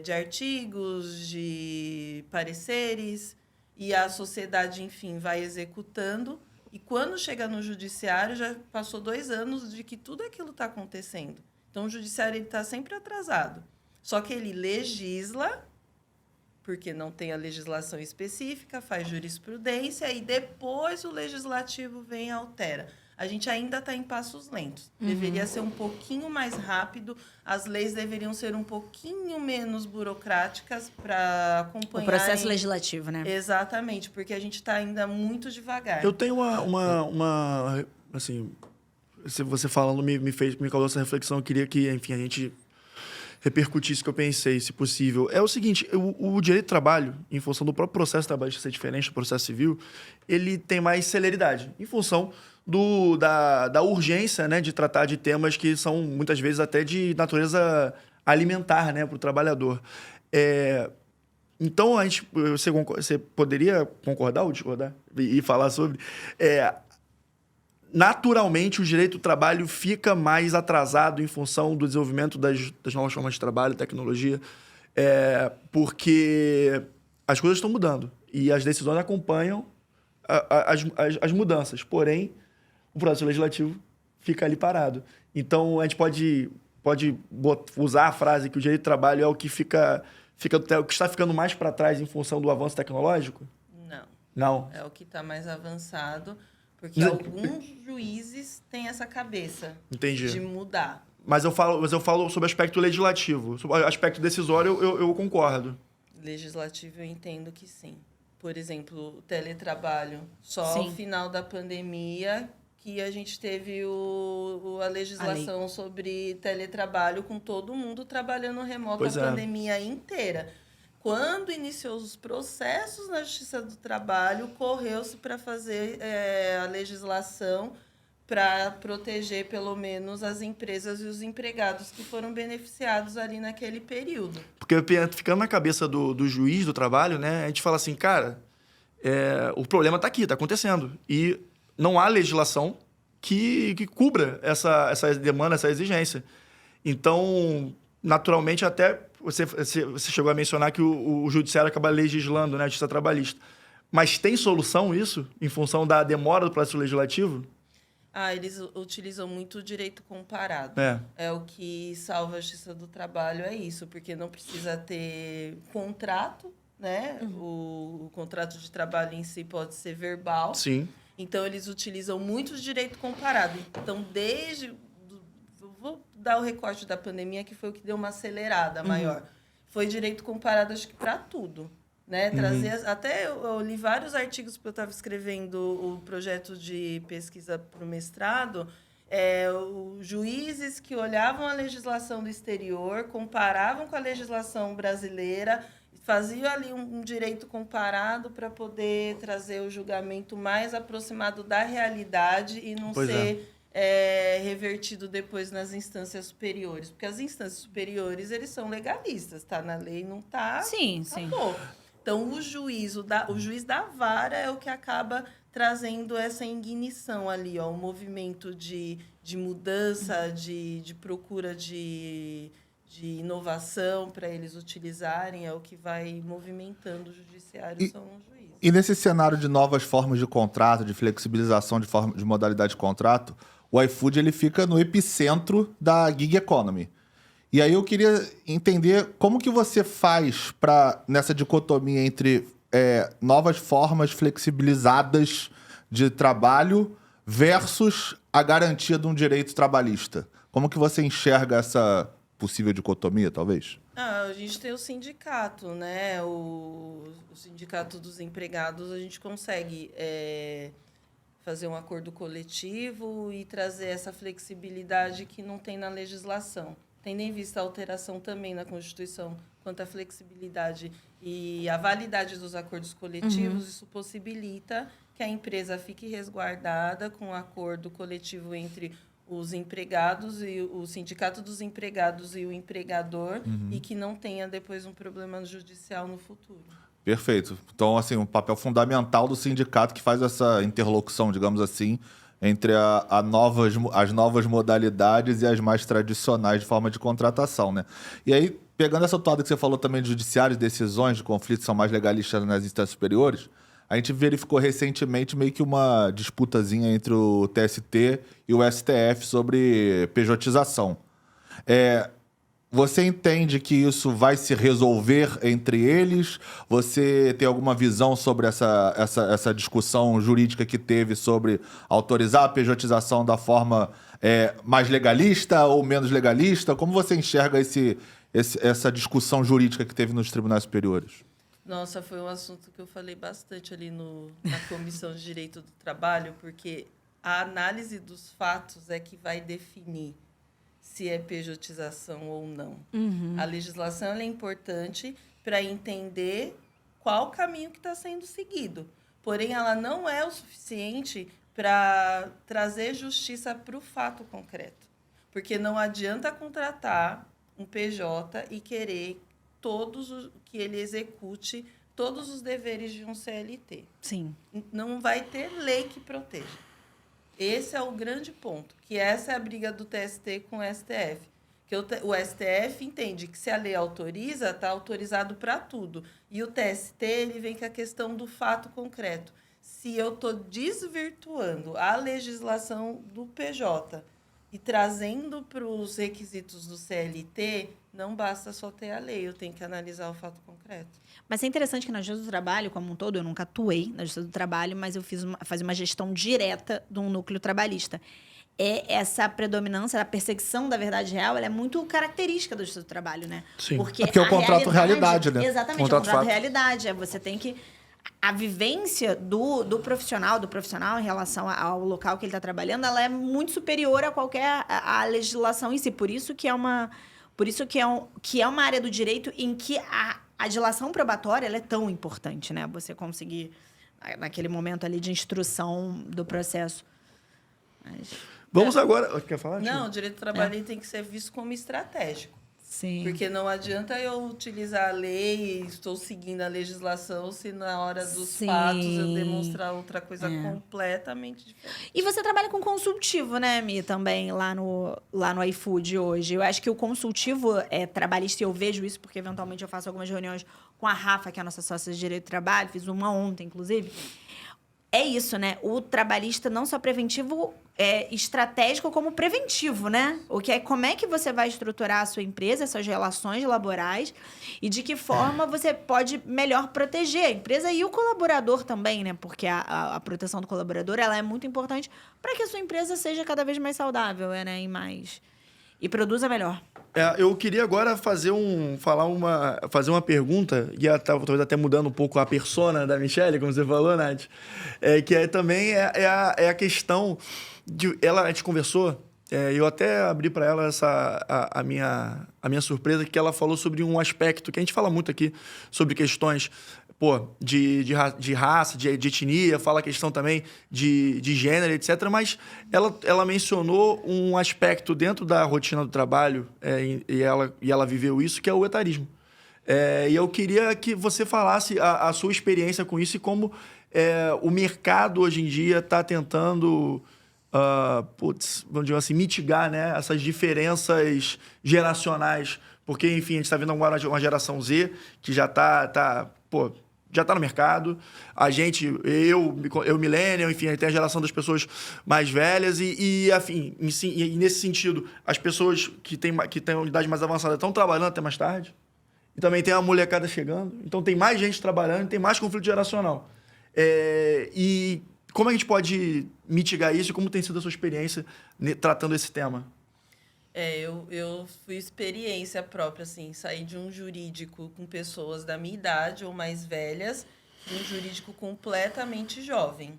de artigos, de pareceres, e a sociedade, enfim, vai executando. E quando chega no judiciário, já passou 2 anos de que tudo aquilo está acontecendo. Então, o judiciário está sempre atrasado. Só que ele legisla, porque não tem a legislação específica, faz jurisprudência, e depois o legislativo vem e altera. A gente ainda está em passos lentos. Deveria ser um pouquinho mais rápido, as leis deveriam ser um pouquinho menos burocráticas para acompanhar... O processo legislativo, né? Exatamente, porque a gente está ainda muito devagar. Eu tenho uma assim, se você falando me causou essa reflexão, eu queria que, enfim, a gente repercutisse o que eu pensei, se possível. É o seguinte, o direito do trabalho, em função do próprio processo trabalhista ser diferente do processo civil, ele tem mais celeridade, em função da urgência, né, de tratar de temas que são, muitas vezes, até de natureza alimentar, né, para o trabalhador. Então, você poderia concordar ou discordar e falar sobre... Naturalmente, o direito do trabalho fica mais atrasado em função do desenvolvimento das novas formas de trabalho, tecnologia, porque as coisas estão mudando e as decisões acompanham as mudanças. Porém, o processo legislativo fica ali parado. Então, a gente pode usar a frase que o direito do trabalho é o que o que está ficando mais para trás em função do avanço tecnológico? Não. É o que está mais avançado, porque alguns juízes têm essa cabeça. Entendi. De mudar. Mas eu falo sobre o aspecto legislativo. Sobre o aspecto decisório, eu concordo. Legislativo, eu entendo que sim. Por exemplo, o teletrabalho. Só Sim. no final da pandemia que a gente teve a legislação sobre teletrabalho, com todo mundo trabalhando remoto a pandemia inteira. Quando iniciou os processos na Justiça do Trabalho, correu-se para fazer a legislação para proteger, pelo menos, as empresas e os empregados que foram beneficiados ali naquele período. Porque ficando na cabeça do juiz do trabalho, né, a gente fala assim, cara, o problema está aqui, está acontecendo. E não há legislação que cubra essa demanda, essa exigência. Então, naturalmente, até você chegou a mencionar que o judiciário acaba legislando, né, a justiça trabalhista. Mas tem solução isso, em função da demora do processo legislativo? Eles utilizam muito o direito comparado. É o que salva a Justiça do Trabalho, é isso, porque não precisa ter contrato, né? O contrato de trabalho em si pode ser verbal. Sim. Então, eles utilizam muito o direito comparado. Então, vou dar o recorte da pandemia, que foi o que deu uma acelerada maior. Foi direito comparado, acho que para tudo. Né? Até eu li vários artigos, porque eu estava escrevendo o projeto de pesquisa para o mestrado, os juízes que olhavam a legislação do exterior, comparavam com a legislação brasileira, faziam ali um direito comparado para poder trazer o julgamento mais aproximado da realidade e não revertido depois nas instâncias superiores. Porque as instâncias superiores, eles são legalistas, tá na lei, não tá? Sim. Então, o juiz da vara é o que acaba trazendo essa ignição ali, ó, o movimento de mudança, de procura de inovação para eles utilizarem, é o que vai movimentando o judiciário, são os juízes. E nesse cenário de novas formas de contrato, de flexibilização de modalidade de contrato, o iFood ele fica no epicentro da gig economy. E aí eu queria entender como que você faz nessa dicotomia entre novas formas flexibilizadas de trabalho versus a garantia de um direito trabalhista. Como que você enxerga essa possível dicotomia, talvez? A gente tem o sindicato, né? O sindicato dos empregados, a gente consegue fazer um acordo coletivo e trazer essa flexibilidade que não tem na legislação. Tendo em vista a alteração também na Constituição quanto à flexibilidade e a validade dos acordos coletivos, isso possibilita que a empresa fique resguardada com um acordo coletivo entre os empregados e o sindicato dos empregados e o empregador e que não tenha depois um problema judicial no futuro. Perfeito. Então, assim, um papel fundamental do sindicato que faz essa interlocução, digamos assim, entre as novas modalidades e as mais tradicionais de forma de contratação, né? E aí, pegando essa toada que você falou também de judiciários, decisões de conflitos são mais legalistas nas instâncias superiores, a gente verificou recentemente meio que uma disputazinha entre o TST e o STF sobre pejotização. Você entende que isso vai se resolver entre eles? Você tem alguma visão sobre essa discussão jurídica que teve sobre autorizar a pejotização da forma mais legalista ou menos legalista? Como você enxerga essa discussão jurídica que teve nos tribunais superiores? Nossa, foi um assunto que eu falei bastante ali na Comissão de Direito do Trabalho, porque a análise dos fatos é que vai definir se é pejotização ou não. A legislação ela é importante para entender qual o caminho que está sendo seguido. Porém, ela não é o suficiente para trazer justiça para o fato concreto. Porque não adianta contratar um PJ e querer que ele execute todos os deveres de um CLT. Sim. Não vai ter lei que proteja. Esse é o grande ponto, que essa é a briga do TST com o STF. Que o STF entende que se a lei autoriza, está autorizado para tudo. E o TST ele vem com a questão do fato concreto. Se eu estou desvirtuando a legislação do PJ e trazendo para os requisitos do CLT, não basta só ter a lei, eu tenho que analisar o fato concreto. Mas é interessante que na Justiça do Trabalho, como um todo, eu nunca atuei na Justiça do Trabalho, mas eu fazia uma gestão direta de um núcleo trabalhista. Essa predominância, a perseguição da verdade real, ela é muito característica da Justiça do Trabalho, né? Sim. Porque é o contrato realidade, né? Exatamente, o contrato realidade. Você tem que... A vivência do profissional em relação ao local que ele está trabalhando, ela é muito superior a qualquer a legislação em si. Por isso que é uma área do direito em que a dilação probatória, ela é tão importante, né? Você conseguir, naquele momento ali de instrução do processo. Mas... Vamos agora... Quer falar? Não, o direito do trabalho ele tem que ser visto como estratégico. Sim. Porque não adianta eu utilizar a lei e estou seguindo a legislação se na hora dos fatos eu demonstrar outra coisa completamente diferente. E você trabalha com consultivo, né, Mi, também, lá no iFood hoje. Eu acho que o consultivo é trabalhista, e eu vejo isso porque, eventualmente, eu faço algumas reuniões com a Rafa, que é a nossa sócia de direito do trabalho, fiz uma ontem, inclusive. É isso, né? O trabalhista não só preventivo, é estratégico como preventivo, né? O que é como é que você vai estruturar a sua empresa, essas relações laborais e de que forma você pode melhor proteger a empresa e o colaborador também, né? Porque a proteção do colaborador, ela é muito importante para que a sua empresa seja cada vez mais saudável, né? E produza melhor. Eu queria agora fazer uma pergunta, e talvez até mudando um pouco a persona da Michelle, como você falou, Nath, que também é a questão de... a gente conversou, eu até abri para ela a minha surpresa, que ela falou sobre um aspecto que a gente fala muito aqui, sobre questões... de raça, de etnia, fala a questão também de gênero, etc. Mas ela mencionou um aspecto dentro da rotina do trabalho, e ela viveu isso, que é o etarismo. E eu queria que você falasse a sua experiência com isso e como o mercado hoje em dia está tentando... vamos dizer assim, mitigar, né, essas diferenças geracionais. Porque, enfim, a gente está vendo agora uma geração Z que já já está no mercado. A gente, eu millennial, enfim, tem a geração das pessoas mais velhas e nesse sentido, as pessoas que têm idade mais avançada estão trabalhando até mais tarde. E também tem a molecada chegando. Então, tem mais gente trabalhando, tem mais conflito geracional. E como a gente pode mitigar isso e como tem sido a sua experiência tratando esse tema? Eu fui experiência própria, assim, sair de um jurídico com pessoas da minha idade ou mais velhas, um jurídico completamente jovem.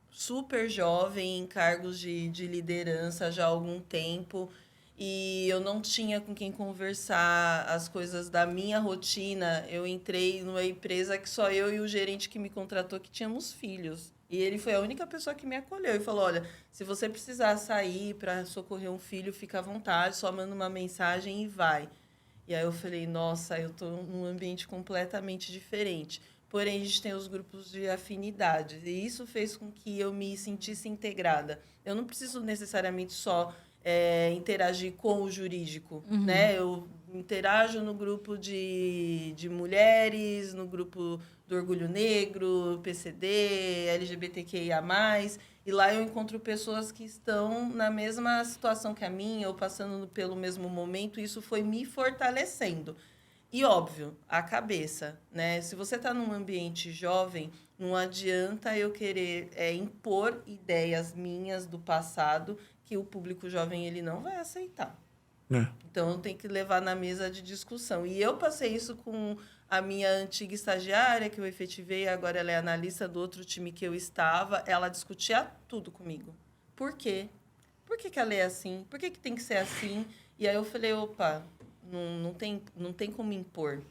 Super jovem, em cargos de liderança já há algum tempo, e eu não tinha com quem conversar as coisas da minha rotina. Eu entrei numa empresa que só eu e o gerente que me contratou que tínhamos filhos. E ele foi a única pessoa que me acolheu e falou, olha, se você precisar sair para socorrer um filho, fica à vontade, só manda uma mensagem e vai. E aí eu falei, nossa, eu estou num ambiente completamente diferente. Porém, a gente tem os grupos de afinidade. E isso fez com que eu me sentisse integrada. Eu não preciso necessariamente só interagir com o jurídico, né? Eu interajo no grupo de mulheres, no grupo do Orgulho Negro, PCD, LGBTQIA+, e lá eu encontro pessoas que estão na mesma situação que a minha, ou passando pelo mesmo momento, e isso foi me fortalecendo. E, óbvio, a cabeça, né? Se você está num ambiente jovem, não adianta eu querer impor ideias minhas do passado que o público jovem ele não vai aceitar. Então, eu tenho que levar na mesa de discussão. E eu passei isso com a minha antiga estagiária, que eu efetivei, agora ela é analista do outro time que eu estava. Ela discutia tudo comigo. Por quê? Por que a lei é assim? Por que tem que ser assim? E aí eu falei, opa, não tem como impor.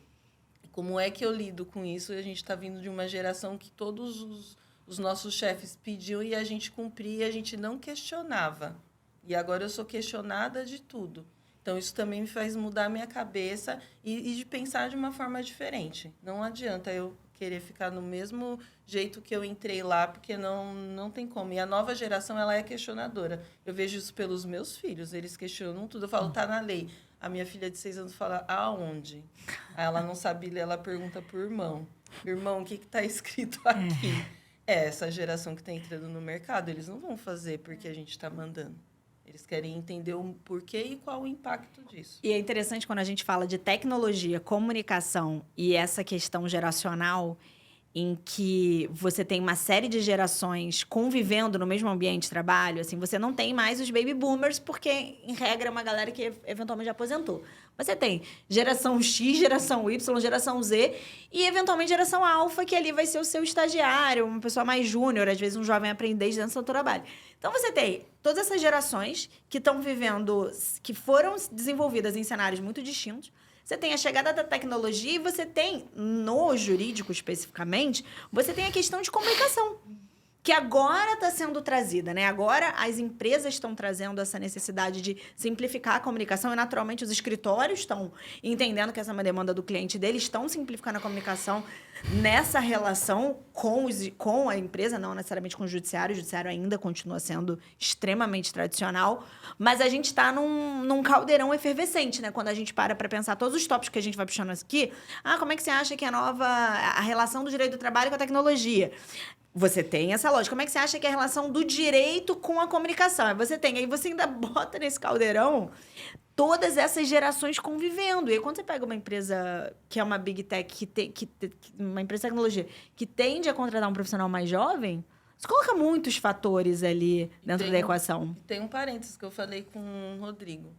Como é que eu lido com isso? A gente está vindo de uma geração que todos os nossos chefes pediam e a gente cumpria, a gente não questionava. E agora eu sou questionada de tudo. Então, isso também me faz mudar a minha cabeça e de pensar de uma forma diferente. Não adianta eu querer ficar no mesmo jeito que eu entrei lá, porque não tem como. E a nova geração, ela é questionadora. Eu vejo isso pelos meus filhos, eles questionam tudo. Eu falo, tá na lei. A minha filha de 6 anos fala, aonde? Aí ela não sabe ler, ela pergunta pro irmão. Irmão, o que está escrito aqui? Essa geração que está entrando no mercado, eles não vão fazer porque a gente está mandando. Eles querem entender o porquê e qual o impacto disso. E é interessante quando a gente fala de tecnologia, comunicação e essa questão geracional, em que você tem uma série de gerações convivendo no mesmo ambiente de trabalho, assim, você não tem mais os baby boomers, porque, em regra, é uma galera que eventualmente já aposentou. Você tem geração X, geração Y, geração Z e, eventualmente, geração alfa, que ali vai ser o seu estagiário, uma pessoa mais júnior, às vezes um jovem aprendiz dentro do seu trabalho. Então, você tem todas essas gerações que estão vivendo, que foram desenvolvidas em cenários muito distintos. Você tem a chegada da tecnologia e você tem, no jurídico especificamente, você tem a questão de comunicação, que agora está sendo trazida, né? Agora as empresas estão trazendo essa necessidade de simplificar a comunicação e, naturalmente, os escritórios estão entendendo que essa é uma demanda do cliente deles, estão simplificando a comunicação nessa relação com a empresa, não necessariamente com o judiciário. O judiciário ainda continua sendo extremamente tradicional, mas a gente está num caldeirão efervescente, né? Quando a gente para pensar todos os tópicos que a gente vai puxando aqui, como é que você acha que a relação do direito do trabalho com a tecnologia? Você tem essa lógica. Como é que você acha que é a relação do direito com a comunicação? Aí você ainda bota nesse caldeirão todas essas gerações convivendo. E aí, quando você pega uma empresa que é uma big tech, uma empresa de tecnologia, que tende a contratar um profissional mais jovem, você coloca muitos fatores ali dentro da equação. Tem um parênteses que eu falei com o Rodrigo.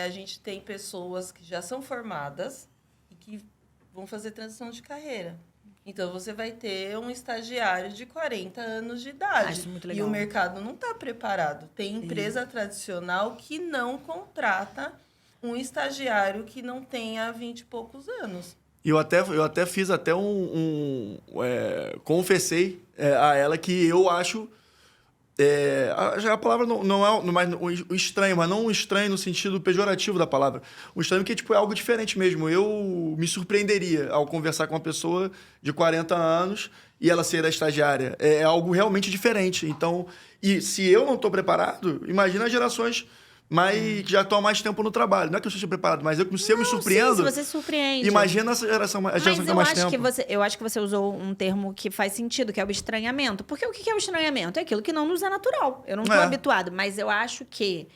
A gente tem pessoas que já são formadas e que vão fazer transição de carreira. Então, você vai ter um estagiário de 40 anos de idade. Acho muito legal. E o mercado não está preparado. Tem empresa tradicional que não contrata um estagiário que não tenha 20 e poucos anos. Eu até fiz confessei a ela que eu acho... a palavra não é mais o estranho, mas não um estranho no sentido pejorativo da palavra. Um estranho que é algo diferente mesmo. Eu me surpreenderia ao conversar com uma pessoa de 40 anos e ela ser a estagiária. É algo realmente diferente. Então, e se eu não estou preparado, imagina as gerações que já estão há mais tempo no trabalho. Não é que eu esteja preparado, mas se eu me surpreendo... Sim, se você se surpreende. Imagina essa geração, a geração que tem mais tempo. Eu acho que você usou um termo que faz sentido, que é o estranhamento. Porque o que é o estranhamento? É aquilo que não nos é natural. Eu não estou habituado, mas eu acho que...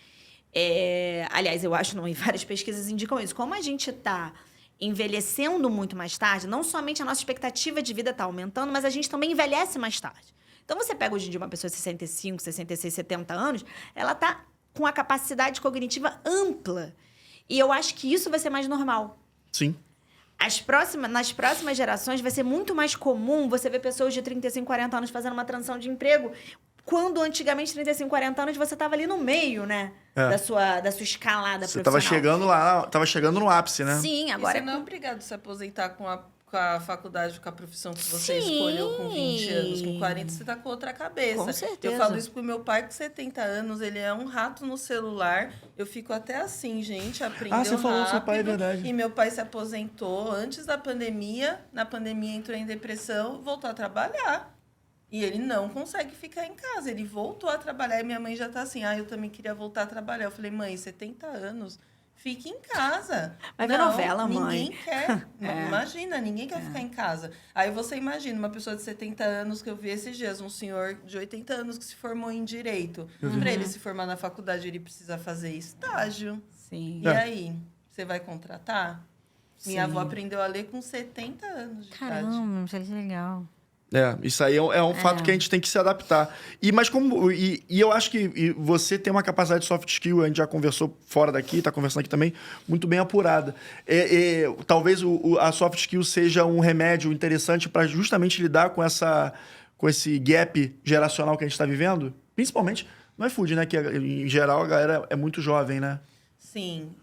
aliás, eu acho não, e várias pesquisas indicam isso. Como a gente está envelhecendo muito mais tarde, não somente a nossa expectativa de vida está aumentando, mas a gente também envelhece mais tarde. Então, você pega hoje em dia uma pessoa de 65, 66, 70 anos, ela está com a capacidade cognitiva ampla. E eu acho que isso vai ser mais normal. Sim. Nas próximas gerações, vai ser muito mais comum você ver pessoas de 35, 40 anos fazendo uma transição de emprego, quando antigamente, 35, 40 anos, você estava ali no meio, né? Da sua escalada você profissional. Estava chegando no ápice, né? Sim, agora... E você não é obrigado a se aposentar com a faculdade, com a profissão que você escolheu com 20 anos. Com 40, você tá com outra cabeça. Com certeza. Eu falo isso pro meu pai, com 70 anos, ele é um rato no celular. Eu fico até assim, gente, aprendeu você falou do seu pai, é verdade. E meu pai se aposentou antes da pandemia. Na pandemia entrou em depressão, voltou a trabalhar. E ele não consegue ficar em casa. Ele voltou a trabalhar e minha mãe já tá assim, eu também queria voltar a trabalhar. Eu falei, mãe, 70 anos... Fique em casa. Vai ver novela, mãe. Ninguém quer. Imagina, ninguém quer ficar em casa. Aí você imagina uma pessoa de 70 anos que eu vi esses dias, um senhor de 80 anos que se formou em Direito. Para ele se formar na faculdade, ele precisa fazer estágio. Sim. E aí, você vai contratar? Minha avó aprendeu a ler com 70 anos de idade. Caramba, isso é legal. Isso aí é um fato que a gente tem que se adaptar. E eu acho que você tem uma capacidade de soft skill, a gente já conversou fora daqui, está conversando aqui também, muito bem apurada. Talvez a soft skill seja um remédio interessante para justamente lidar com esse gap geracional que a gente está vivendo, principalmente no iFood, né? Que em geral a galera é muito jovem, né? Sim,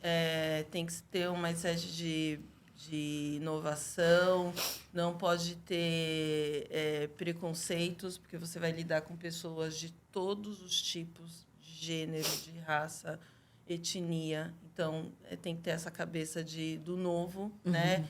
tem que ter uma mindset de inovação, não pode ter preconceitos, porque você vai lidar com pessoas de todos os tipos, de gênero, de raça, etnia. Então, tem que ter essa cabeça do novo, né?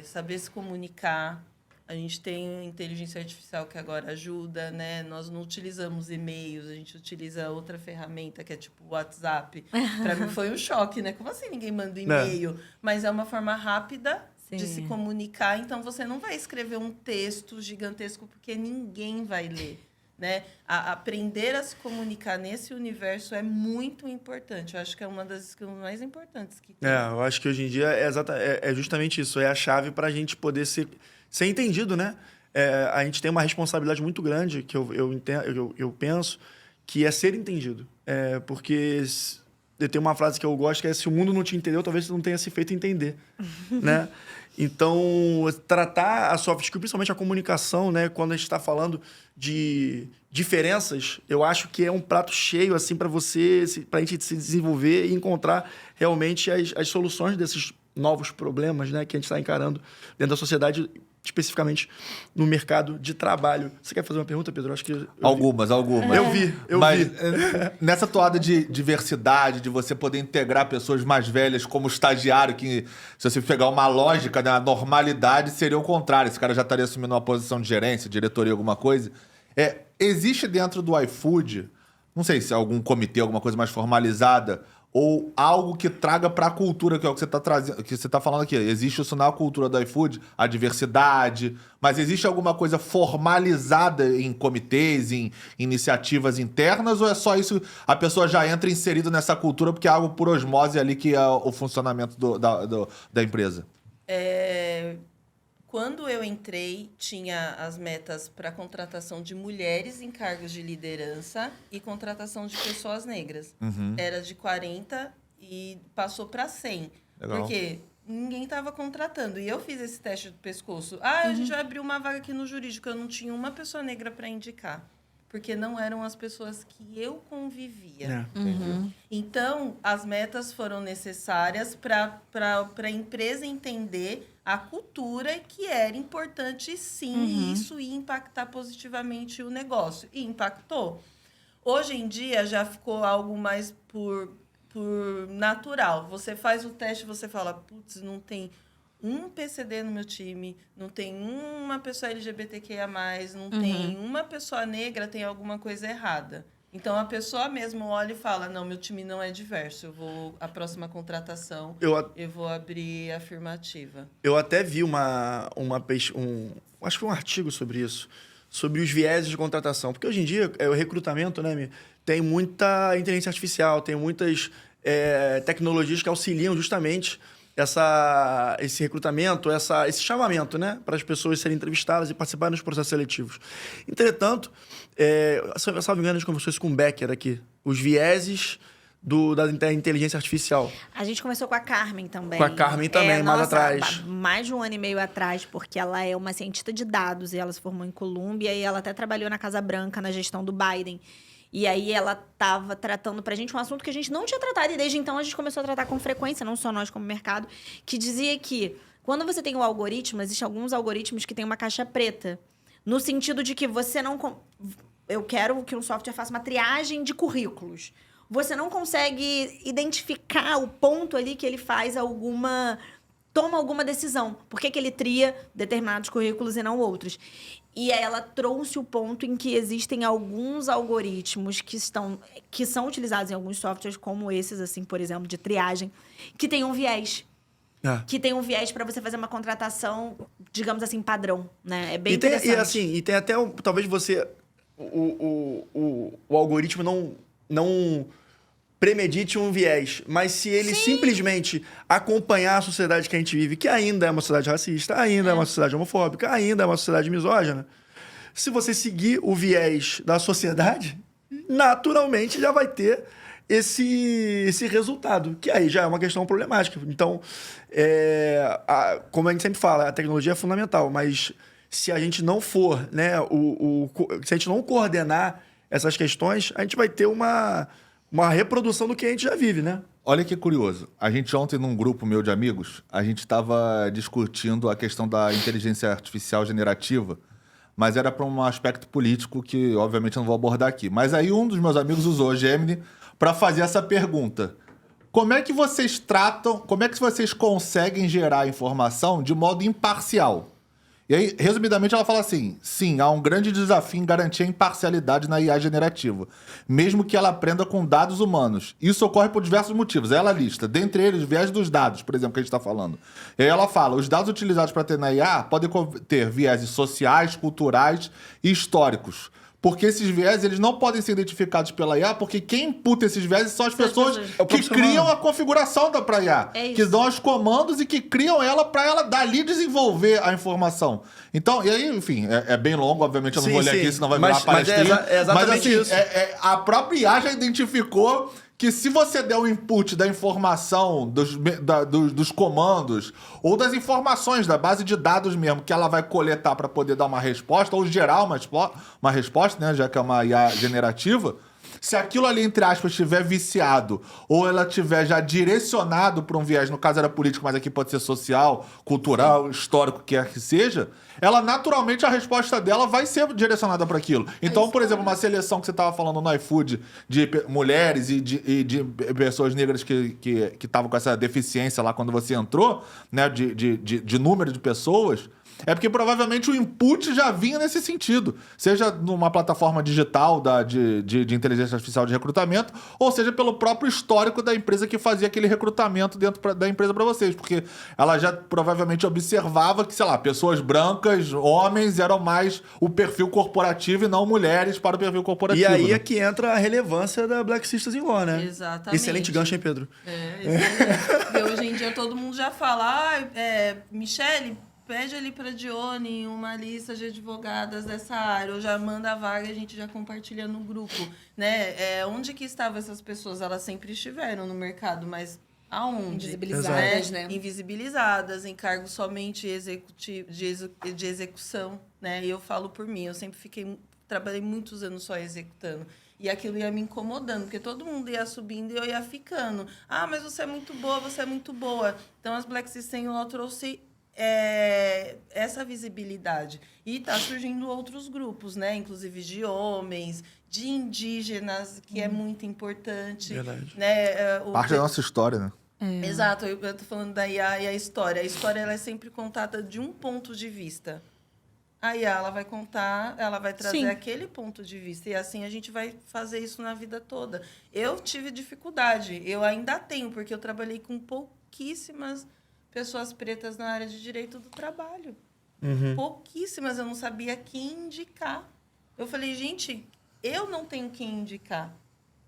Saber se comunicar. A gente tem inteligência artificial que agora ajuda, né? Nós não utilizamos e-mails, a gente utiliza outra ferramenta que é tipo o WhatsApp. Para mim foi um choque, né? Como assim ninguém manda e-mail? Mas é uma forma rápida de se comunicar, então você não vai escrever um texto gigantesco porque ninguém vai ler, né? Aprender a se comunicar nesse universo é muito importante. Eu acho que é uma das skills mais importantes que tem. Eu acho que hoje em dia é justamente isso, é a chave para a gente poder ser entendido, né? A gente tem uma responsabilidade muito grande, que eu penso, que é ser entendido. Porque eu tenho uma frase que eu gosto, que é: se o mundo não te entendeu, talvez você não tenha se feito entender, né? Então, tratar a soft skill, principalmente a comunicação, né? Quando a gente está falando de diferenças, eu acho que é um prato cheio, assim, para a gente se desenvolver e encontrar realmente as soluções desses novos problemas, né? Que a gente está encarando dentro da sociedade, especificamente no mercado de trabalho. Você quer fazer uma pergunta, Pedro? Acho que Algumas. Eu vi. Mas nessa toada de diversidade, de você poder integrar pessoas mais velhas como estagiário, que se você pegar uma lógica, né, a normalidade seria o contrário. Esse cara já estaria assumindo uma posição de gerência, diretoria, alguma coisa. Existe dentro do iFood, não sei se é algum comitê, alguma coisa mais formalizada, ou algo que traga para a cultura, que é o que você está trazendo, que você está falando aqui. Existe isso na cultura do iFood, a diversidade, mas existe alguma coisa formalizada em comitês, em iniciativas internas, ou é só isso, a pessoa já entra inserida nessa cultura porque é algo por osmose ali que é o funcionamento da empresa? Quando eu entrei, tinha as metas para contratação de mulheres em cargos de liderança e contratação de pessoas negras. Era de 40 e passou para 100. Legal. Porque ninguém estava contratando. E eu fiz esse teste do pescoço. A gente vai abrir uma vaga aqui no jurídico. Eu não tinha uma pessoa negra para indicar. Porque não eram as pessoas que eu convivia. Então, as metas foram necessárias para a empresa entender a cultura, que era importante, sim, e isso ia impactar positivamente o negócio. E impactou. Hoje em dia, já ficou algo mais por natural. Você faz o teste, você fala, putz, não tem um PCD no meu time, não tem uma pessoa LGBTQIA+, não tem uma pessoa negra, tem alguma coisa errada. Então, a pessoa mesmo olha e fala, não, meu time não é diverso, a próxima contratação, eu vou abrir afirmativa. Eu até vi acho que um artigo sobre isso, sobre os vieses de contratação. Porque hoje em dia, o recrutamento, né, tem muita inteligência artificial, tem muitas tecnologias que auxiliam justamente esse recrutamento, esse chamamento, né, para as pessoas serem entrevistadas e participarem dos processos seletivos. Entretanto, salvo engano, a gente conversou isso com o Becker aqui, os vieses da inteligência artificial. A gente começou com a Carmen também. Com a Carmen também, mais atrás. Mais de 1 ano e meio atrás, porque ela é uma cientista de dados e ela se formou em Colômbia e ela até trabalhou na Casa Branca, na gestão do Biden. E aí ela estava tratando pra gente um assunto que a gente não tinha tratado. E desde então a gente começou a tratar com frequência, não só nós como mercado, que dizia que quando você tem um algoritmo, existem alguns algoritmos que têm uma caixa preta. No sentido de que você não... Eu quero que um software faça uma triagem de currículos. Você não consegue identificar o ponto ali que ele faz toma alguma decisão. Por que ele tria determinados currículos e não outros? E aí ela trouxe o ponto em que existem alguns algoritmos que são utilizados em alguns softwares, como esses, assim, por exemplo, de triagem, que tem um viés. Que tem um viés para você fazer uma contratação, digamos assim, padrão, né? É bem interessante. E tem até, talvez você... O algoritmo não premedite um viés, mas se ele simplesmente acompanhar a sociedade que a gente vive, que ainda é uma sociedade racista, ainda é uma sociedade homofóbica, ainda é uma sociedade misógina, se você seguir o viés da sociedade, naturalmente já vai ter esse resultado, que aí já é uma questão problemática. Então, como a gente sempre fala, a tecnologia é fundamental, mas se a gente não for, né, se a gente não coordenar essas questões, a gente vai ter uma reprodução do que a gente já vive, né? Olha que curioso. A gente ontem, num grupo meu de amigos, a gente estava discutindo a questão da inteligência artificial generativa, mas era para um aspecto político que, obviamente, eu não vou abordar aqui. Mas aí um dos meus amigos usou o Gemini para fazer essa pergunta. Como é que vocês conseguem gerar informação de modo imparcial? E aí, resumidamente, ela fala assim: sim, há um grande desafio em garantir a imparcialidade na IA generativa, mesmo que ela aprenda com dados humanos. Isso ocorre por diversos motivos. Aí ela lista, dentre eles, o viés dos dados, por exemplo, que a gente está falando. E aí ela fala, os dados utilizados para ter na IA podem ter viéses sociais, culturais e históricos. Porque esses viéses, eles não podem ser identificados pela IA, porque quem imputa esses viéses são as pessoas que criam a configuração da IA. Que dão os comandos e que criam ela para ela dali desenvolver a informação. Então, e aí, enfim, é bem longo, obviamente eu não vou ler aqui, senão vai virar palestrinha. Mas é exatamente assim, isso. A própria IA já identificou que se você der o input da informação, dos comandos, ou das informações da base de dados mesmo, que ela vai coletar para poder dar uma resposta, ou gerar uma resposta, né, já que é uma IA generativa, se aquilo ali, entre aspas, estiver viciado, ou ela estiver já direcionado para um viés, no caso era político, mas aqui pode ser social, cultural, histórico, quer que seja, ela naturalmente, a resposta dela vai ser direcionada para aquilo. Então, por exemplo, uma seleção que você estava falando no iFood de mulheres e de pessoas negras que estavam com essa deficiência lá quando você entrou, né, de número de pessoas, é porque provavelmente o input já vinha nesse sentido. Seja numa plataforma digital de inteligência artificial de recrutamento, ou seja pelo próprio histórico da empresa que fazia aquele recrutamento dentro da empresa para vocês. Porque ela já provavelmente observava que, sei lá, pessoas brancas, homens, eram mais o perfil corporativo e não mulheres para o perfil corporativo. E aí né? é que entra a relevância da Black Sisters in Law, né? Exatamente. Excelente gancho, hein, Pedro? Exatamente. E hoje em dia todo mundo já fala, Michele, pede ali para Dione uma lista de advogadas dessa área, ou já manda a vaga e a gente já compartilha no grupo, né? Onde que estavam essas pessoas? Elas sempre estiveram no mercado, mas aonde? Invisibilizadas, né? Invisibilizadas, em cargos somente de execução, né? E eu falo por mim, eu sempre trabalhei muitos anos só executando. E aquilo ia me incomodando, porque todo mundo ia subindo e eu ia ficando. Ah, mas você é muito boa, você é muito boa. Então, as Black Sisters in Law trouxe essa visibilidade. E está surgindo outros grupos, né? Inclusive de homens, de indígenas, que é muito importante. Verdade. Né? Parte da nossa história, né? Exato, eu estou falando da IA e a história. A história ela é sempre contada de um ponto de vista. A IA ela vai contar, ela vai trazer aquele ponto de vista. E assim a gente vai fazer isso na vida toda. Eu tive dificuldade, eu ainda tenho, porque eu trabalhei com pouquíssimas pessoas pretas na área de direito do trabalho. Pouquíssimas, eu não sabia quem indicar. Eu falei, gente, eu não tenho quem indicar.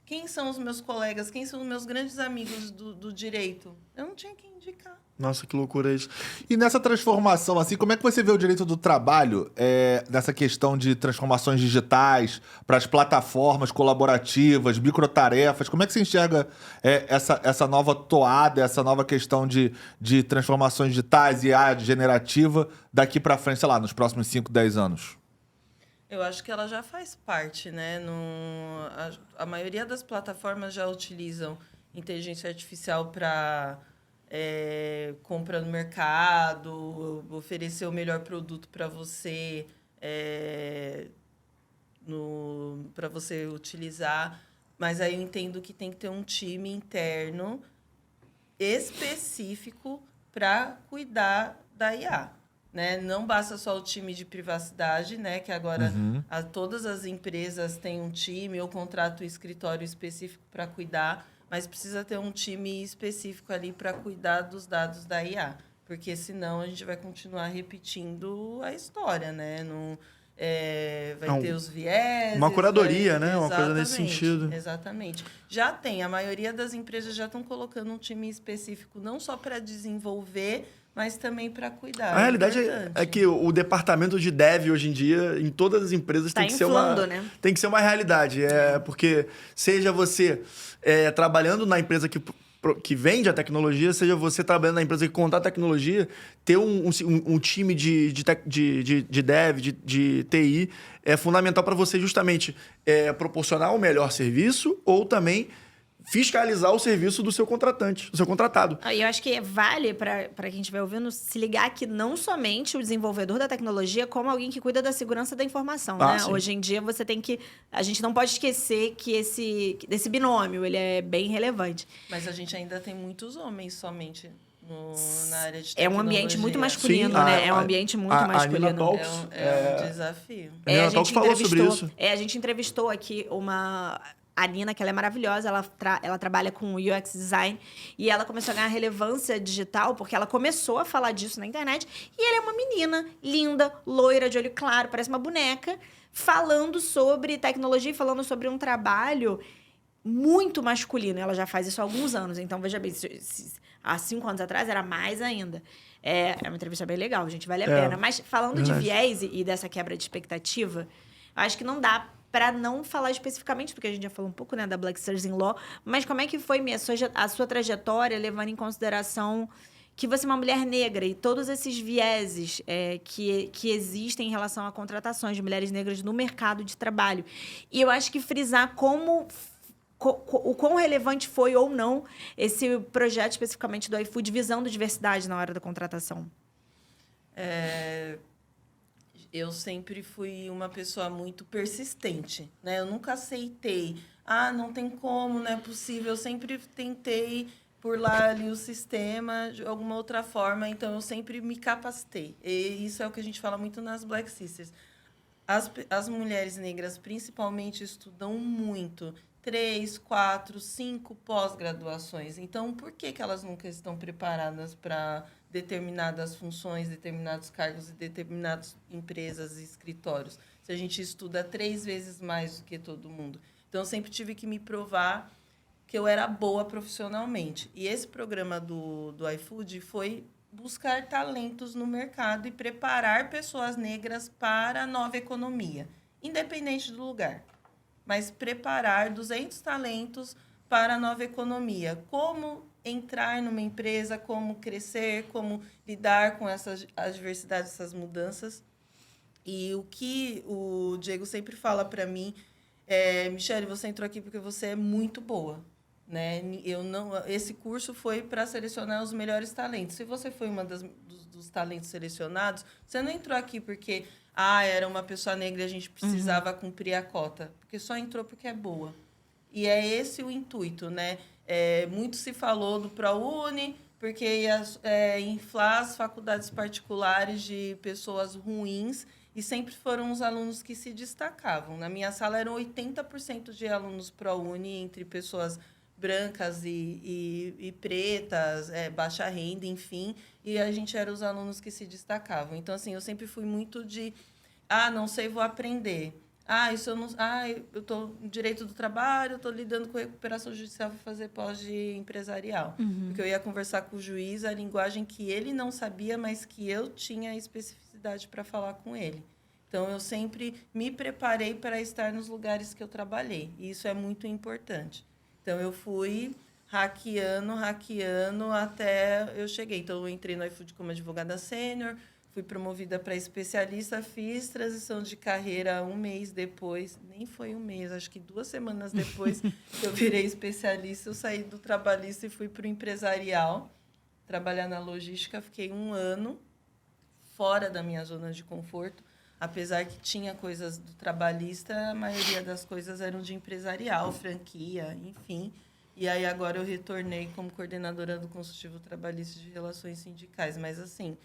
Quem são os meus colegas? Quem são os meus grandes amigos do direito? Eu não tinha quem indicar. Nossa, que loucura isso. E nessa transformação, assim, como é que você vê o direito do trabalho nessa questão de transformações digitais para as plataformas colaborativas, microtarefas? Como é que você enxerga essa nova toada, essa nova questão de transformações digitais e IA generativa daqui para frente, sei lá, nos próximos 5, 10 anos? Eu acho que ela já faz parte, né? A maioria das plataformas já utilizam inteligência artificial para compra no mercado, oferecer o melhor produto para você, para você utilizar. Mas aí eu entendo que tem que ter um time interno específico para cuidar da IA. Né? Não basta só o time de privacidade, né? Que agora todas as empresas têm um time ou contratam um escritório específico para cuidar, mas precisa ter um time específico ali para cuidar dos dados da IA, porque senão a gente vai continuar repetindo a história, né? Vai ter os viés. Uma curadoria, né? Uma coisa nesse sentido. Exatamente. Já tem, a maioria das empresas já estão colocando um time específico não só para desenvolver, mas também para cuidar. A realidade é que o departamento de dev hoje em dia, em todas as empresas, tem que ser tem que ser uma realidade. Porque seja você trabalhando na empresa que vende a tecnologia, seja você trabalhando na empresa que conta a tecnologia, ter um time de dev, de TI, é fundamental para você justamente proporcionar o melhor serviço ou também fiscalizar o serviço do seu contratante, do seu contratado. E eu acho que vale para quem estiver ouvindo se ligar que não somente o desenvolvedor da tecnologia, como alguém que cuida da segurança da informação, né? Sim. Hoje em dia você tem que... A gente não pode esquecer que desse binômio, ele é bem relevante. Mas a gente ainda tem muitos homens somente na área de tecnologia. É um ambiente muito masculino, Sim, né? É um ambiente muito masculino. A Nina Talks, um desafio. A Nina Talks falou sobre isso. A gente entrevistou aqui a Nina, que ela é maravilhosa, ela trabalha com UX Design e ela começou a ganhar relevância digital porque ela começou a falar disso na internet e ela é uma menina linda, loira, de olho claro, parece uma boneca, falando sobre tecnologia e falando sobre um trabalho muito masculino. Ela já faz isso há alguns anos, então veja bem, há 5 anos atrás era mais ainda. É uma entrevista bem legal, gente, vale a pena. Mas falando de viés e dessa quebra de expectativa, eu acho que não dá para não falar especificamente, porque a gente já falou um pouco, né, da Black Stars in Law, mas como é que foi a sua trajetória, levando em consideração que você é uma mulher negra e todos esses vieses que existem em relação a contratações de mulheres negras no mercado de trabalho. E eu acho que frisar o quão relevante foi ou não esse projeto especificamente do iFood visando diversidade na hora da contratação. Eu sempre fui uma pessoa muito persistente, né? Eu nunca aceitei. Não tem como, não é possível. Eu sempre tentei burlar ali o sistema de alguma outra forma, então eu sempre me capacitei. E isso é o que a gente fala muito nas Black Sisters. As mulheres negras, principalmente, estudam muito. 3, 4, 5 pós-graduações. Então, por que elas nunca estão preparadas para determinadas funções, determinados cargos e determinadas empresas e escritórios? Se a gente estuda 3 vezes mais do que todo mundo. Então, eu sempre tive que me provar que eu era boa profissionalmente. E esse programa do iFood foi buscar talentos no mercado e preparar pessoas negras para a nova economia, independente do lugar. Mas preparar 200 talentos para a nova economia. Como entrar numa empresa, como crescer, como lidar com essas adversidades, essas mudanças. E o que o Diego sempre fala para mim é: Michele, você entrou aqui porque você é muito boa. Né? Esse curso foi para selecionar os melhores talentos. Se você foi uma dos talentos selecionados, você não entrou aqui porque era uma pessoa negra e a gente precisava cumprir a cota, porque só entrou porque é boa. E é esse o intuito, né? Muito se falou do ProUni, porque ia inflar as faculdades particulares de pessoas ruins, e sempre foram os alunos que se destacavam. Na minha sala eram 80% de alunos ProUni, entre pessoas brancas e pretas, baixa renda, enfim, e a gente era os alunos que se destacavam. Então, assim, eu sempre fui muito de, não sei, vou aprender. Isso eu não... eu estou no direito do trabalho, estou lidando com recuperação judicial, vou fazer pós de empresarial. Porque eu ia conversar com o juiz a linguagem que ele não sabia, mas que eu tinha especificidade para falar com ele. Então, eu sempre me preparei para estar nos lugares que eu trabalhei, e isso é muito importante. Então, eu fui hackeando até eu cheguei. Então, eu entrei no iFood como advogada sênior, fui promovida para especialista, fiz transição de carreira 1 mês depois. Nem foi 1 mês, acho que 2 semanas depois que eu virei especialista, eu saí do trabalhista e fui para o empresarial, trabalhar na logística. Fiquei 1 ano fora da minha zona de conforto, apesar que tinha coisas do trabalhista, a maioria das coisas eram de empresarial, franquia, enfim. E aí agora eu retornei como coordenadora do Consultivo Trabalhista de Relações Sindicais. Mas, assim,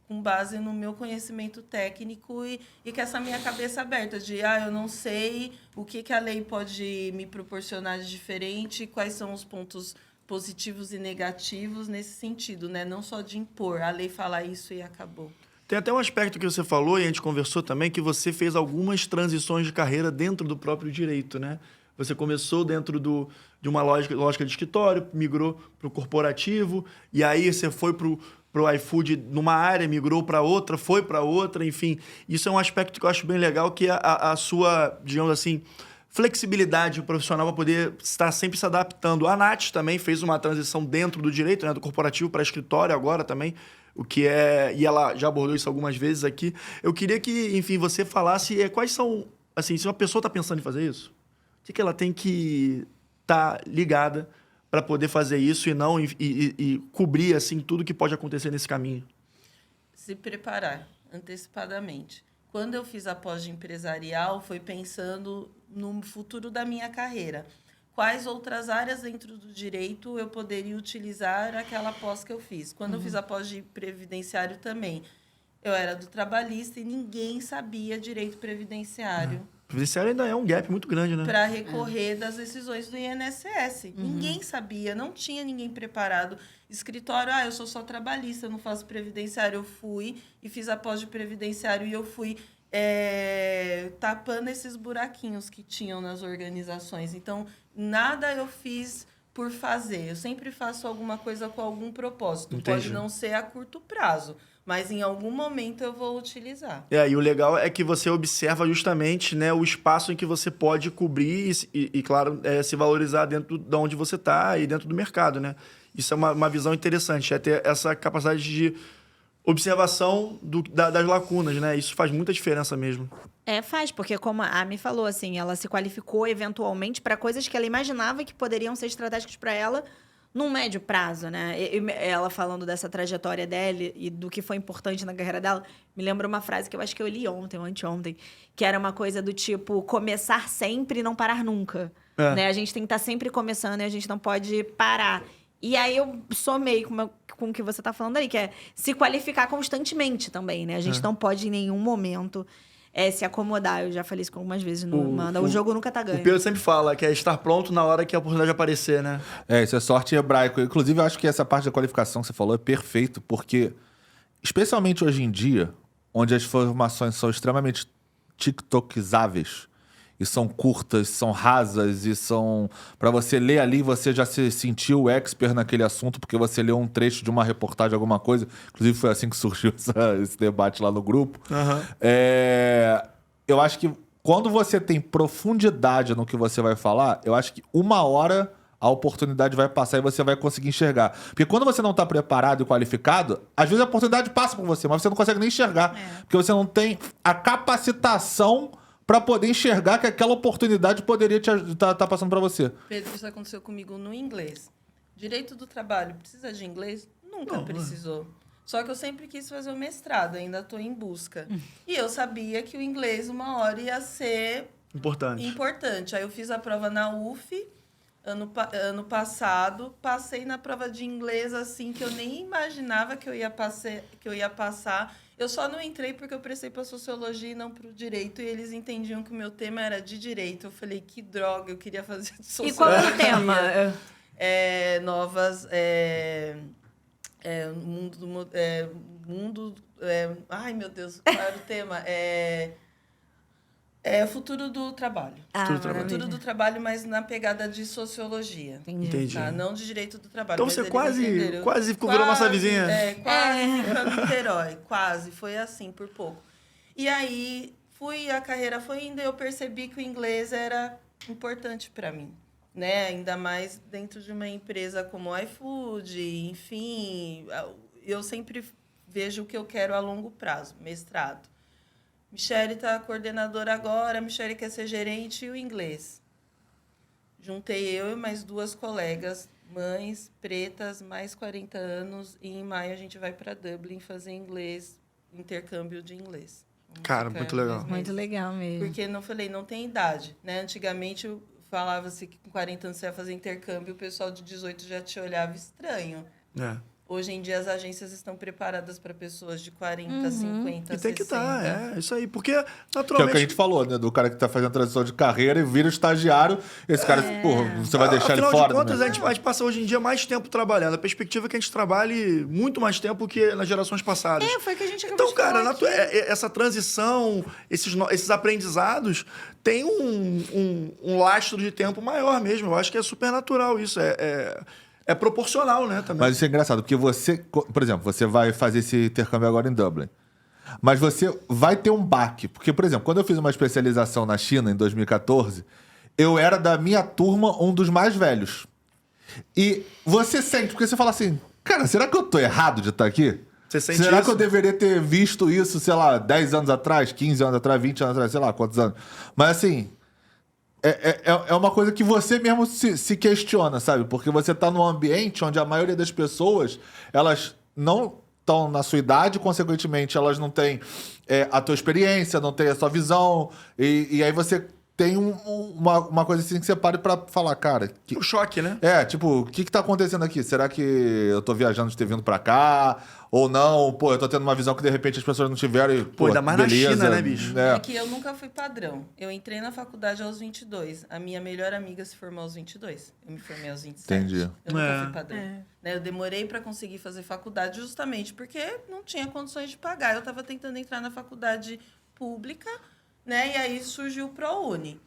com base no meu conhecimento técnico e com essa minha cabeça aberta de, eu não sei o que a lei pode me proporcionar de diferente, quais são os pontos positivos e negativos nesse sentido, né? Não só de impor, a lei fala isso e acabou. Tem até um aspecto que você falou, e a gente conversou também, que você fez algumas transições de carreira dentro do próprio direito, né? Você começou dentro de uma lógica de escritório, migrou para o corporativo, e aí você foi para o iFood numa área, migrou para outra, foi para outra, enfim. Isso é um aspecto que eu acho bem legal, que é a sua, digamos assim, flexibilidade profissional para poder estar sempre se adaptando. A Nath também fez uma transição dentro do direito, né? Do corporativo para escritório agora também, o que é... E ela já abordou isso algumas vezes aqui. Eu queria que, enfim, você falasse quais são... Assim, se uma pessoa está pensando em fazer isso, o que ela tem que estar ligada para poder fazer isso e não e cobrir assim tudo que pode acontecer nesse caminho? Se preparar antecipadamente. Quando eu fiz a pós de empresarial, foi pensando no futuro da minha carreira. Quais outras áreas dentro do direito eu poderia utilizar aquela pós que eu fiz? Quando eu fiz a pós de previdenciário também, eu era do trabalhista e ninguém sabia direito previdenciário. Previdenciário ainda é um gap muito grande, né? Para recorrer das decisões do INSS. Ninguém sabia, não tinha ninguém preparado. Escritório, eu sou só trabalhista, eu não faço previdenciário. Eu fui e fiz a pós de previdenciário e eu fui tapando esses buraquinhos que tinham nas organizações. Então, nada eu fiz por fazer. Eu sempre faço alguma coisa com algum propósito. Entendi. Pode não ser a curto prazo. Mas em algum momento eu vou utilizar. E o legal é que você observa justamente, né, o espaço em que você pode cobrir e claro, se valorizar dentro de onde você está e dentro do mercado, né? Isso é uma visão interessante, é ter essa capacidade de observação das lacunas, né? Isso faz muita diferença mesmo. Faz, porque como a Ami falou, assim, ela se qualificou eventualmente para coisas que ela imaginava que poderiam ser estratégicas para ela num médio prazo, né? Ela falando dessa trajetória dela e do que foi importante na carreira dela, me lembra uma frase que eu acho que eu li ontem ou anteontem, que era uma coisa do tipo, começar sempre e não parar nunca. Né? A gente tem que estar sempre começando e a gente não pode parar. E aí eu somei com o que você está falando aí, que é se qualificar constantemente também, né? A gente não pode em nenhum momento se acomodar. Eu já falei isso algumas vezes no Manda. O jogo nunca tá ganho. O Pedro sempre fala que é estar pronto na hora que a oportunidade aparecer, né? Isso é sorte em hebraico. Inclusive, eu acho que essa parte da qualificação que você falou é perfeito, porque, especialmente hoje em dia, onde as informações são extremamente tiktokizáveis, e são curtas, são rasas, e são... Para você ler ali, você já se sentiu expert naquele assunto, porque você leu um trecho de uma reportagem, alguma coisa. Inclusive, foi assim que surgiu esse debate lá no grupo. Eu acho que quando você tem profundidade no que você vai falar, eu acho que uma hora a oportunidade vai passar e você vai conseguir enxergar. Porque quando você não está preparado e qualificado, às vezes a oportunidade passa por você, mas você não consegue nem enxergar. Porque você não tem a capacitação para poder enxergar que aquela oportunidade poderia tá passando para você. Pedro, isso aconteceu comigo no inglês. Direito do trabalho, precisa de inglês? Nunca precisou. Só que eu sempre quis fazer o mestrado, ainda estou em busca. E eu sabia que o inglês, uma hora, ia ser importante. Aí eu fiz a prova na UF, ano passado, passei na prova de inglês, assim, que eu nem imaginava que eu ia passar. Eu só não entrei porque eu prestei para sociologia e não para o direito. E eles entendiam que o meu tema era de direito. Eu falei, que droga, eu queria fazer de sociologia. E qual é o tema? Ai, meu Deus, qual era o tema? Futuro do trabalho. Futuro do trabalho, mas na pegada de sociologia. Entendi. Tá? Não de direito do trabalho. Então mas você quase virou nossa vizinha. Quase para Niterói. Quase. Foi assim, por pouco. E aí, a carreira foi indo e eu percebi que o inglês era importante para mim. Né? Ainda mais dentro de uma empresa como o iFood, enfim. Eu sempre vejo o que eu quero a longo prazo, mestrado. Michele está coordenadora agora, Michele quer ser gerente e o inglês. Juntei eu e mais 2 colegas, mães, pretas, mais 40 anos, e em maio a gente vai para Dublin fazer inglês, intercâmbio de inglês. Cara, muito legal. Muito legal mesmo. Porque não tem idade, né? Antigamente falava-se que com 40 anos você ia fazer intercâmbio, o pessoal de 18 já te olhava estranho. Hoje em dia, as agências estão preparadas para pessoas de 40, 50, 60. E tem que estar, isso aí. Porque, naturalmente... Que é o que a gente falou, né? Do cara que tá fazendo transição de carreira e vira estagiário. Esse cara, você vai deixar ele fora? Afinal de contas, a gente passa hoje em dia mais tempo trabalhando. A perspectiva é que a gente trabalhe muito mais tempo que nas gerações passadas. Foi o que a gente acabou Então, de falar cara, essa transição, esses aprendizados, tem um lastro de tempo maior mesmo. Eu acho que é super natural isso. É proporcional, né, também. Mas isso é engraçado, porque você... Por exemplo, você vai fazer esse intercâmbio agora em Dublin. Mas você vai ter um baque. Porque, por exemplo, quando eu fiz uma especialização na China, em 2014, eu era da minha turma um dos mais velhos. E você sente, porque você fala assim, cara, será que eu tô errado de estar aqui? Você sente será isso? que eu deveria ter visto isso, sei lá, 10 anos atrás, 15 anos atrás, 20 anos atrás, sei lá, quantos anos. Mas assim... É uma coisa que você mesmo se questiona, sabe? Porque você tá num ambiente onde a maioria das pessoas, elas não estão na sua idade, consequentemente, elas não têm a tua experiência, não têm a sua visão, e aí você tem uma coisa assim que você para pra falar, cara... O choque, né? Tipo, o que tá acontecendo aqui? Será que eu tô viajando de ter vindo pra cá? Ou não? Pô, eu tô tendo uma visão que de repente as pessoas não tiveram e... Pô, ainda mais beleza, na China, né, bicho? É que eu nunca fui padrão. Eu entrei na faculdade aos 22. A minha melhor amiga se formou aos 22. Eu me formei aos 27. Entendi. Eu nunca fui padrão. Né, eu demorei para conseguir fazer faculdade justamente porque não tinha condições de pagar. Eu estava tentando entrar na faculdade pública, né? E aí surgiu o ProUni.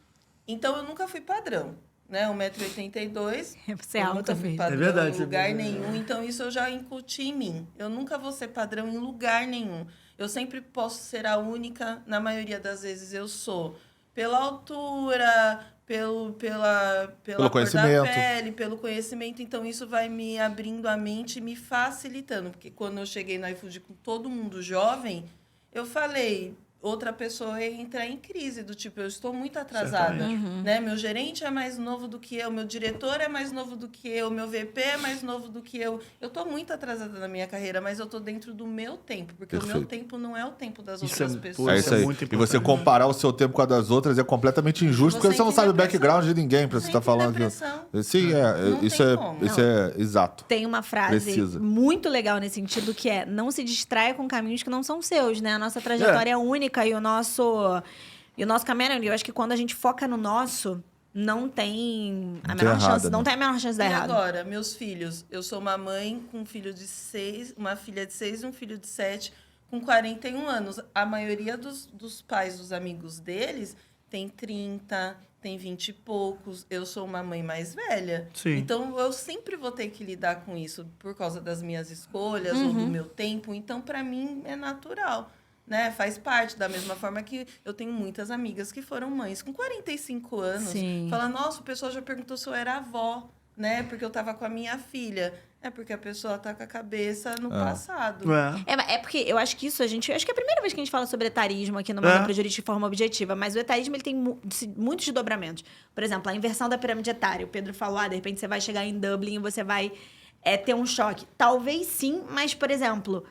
Então, eu nunca fui padrão. né? 1,82 m. Você é alta, nunca fui filho. padrão É verdade, em lugar é verdade. nenhum. Então, isso eu já incuti em mim. Eu nunca vou ser padrão em lugar nenhum. Eu sempre posso ser a única. Na maioria das vezes eu sou. Pela altura, pela cor da conhecimento. pele, pelo conhecimento. Então, isso vai me abrindo a mente e me facilitando. Porque quando eu cheguei no iFood com todo mundo jovem, eu falei... Outra pessoa ia entrar em crise, do tipo, eu estou muito atrasada, né? Meu gerente é mais novo do que eu, meu diretor é mais novo do que eu, meu VP é mais novo do que eu. Eu estou muito atrasada na minha carreira, mas eu estou dentro do meu tempo, porque o meu Perfeito. tempo não é o tempo das Isso outras é- pessoas. pô, É isso isso aí. muito E você importante. comparar o seu tempo com a das outras é completamente injusto, porque você não entende sabe o a pressão. background de ninguém pra você estar Você entende falando a aquilo. pressão. Sim, Não isso tem é, como. isso é exato. Tem uma frase Precisa. muito legal nesse sentido, que é: não se distraia com caminhos que não são seus, né? A nossa trajetória é única e o nosso caminho é único. Eu acho que quando a gente foca no nosso, não tem a Não tem menor errado, chance, né? não tem a menor chance de dar E errado. agora, meus filhos, eu sou uma mãe com um filho de 6, uma filha de 6 e um filho de 7, com 41 anos. A maioria dos pais, dos amigos deles, tem 30, tem 20 e poucos. Eu sou uma mãe mais velha. Sim. Então, eu sempre vou ter que lidar com isso por causa das minhas escolhas ou do meu tempo. Então, para mim, é natural. Né? Faz parte, da mesma forma que eu tenho muitas amigas que foram mães com 45 anos. Sim. Fala, nossa, o pessoal já perguntou se eu era avó, né? Porque eu tava com a minha filha. É porque a pessoa tá com a cabeça no passado. É. É porque eu acho que isso acho que é a primeira vez que a gente fala sobre etarismo aqui no Manda Pro Jurídico de forma objetiva, mas o etarismo ele tem muitos desdobramentos. Por exemplo, a inversão da pirâmide etária. O Pedro falou, de repente você vai chegar em Dublin e você vai ter um choque. Talvez sim, mas, por exemplo,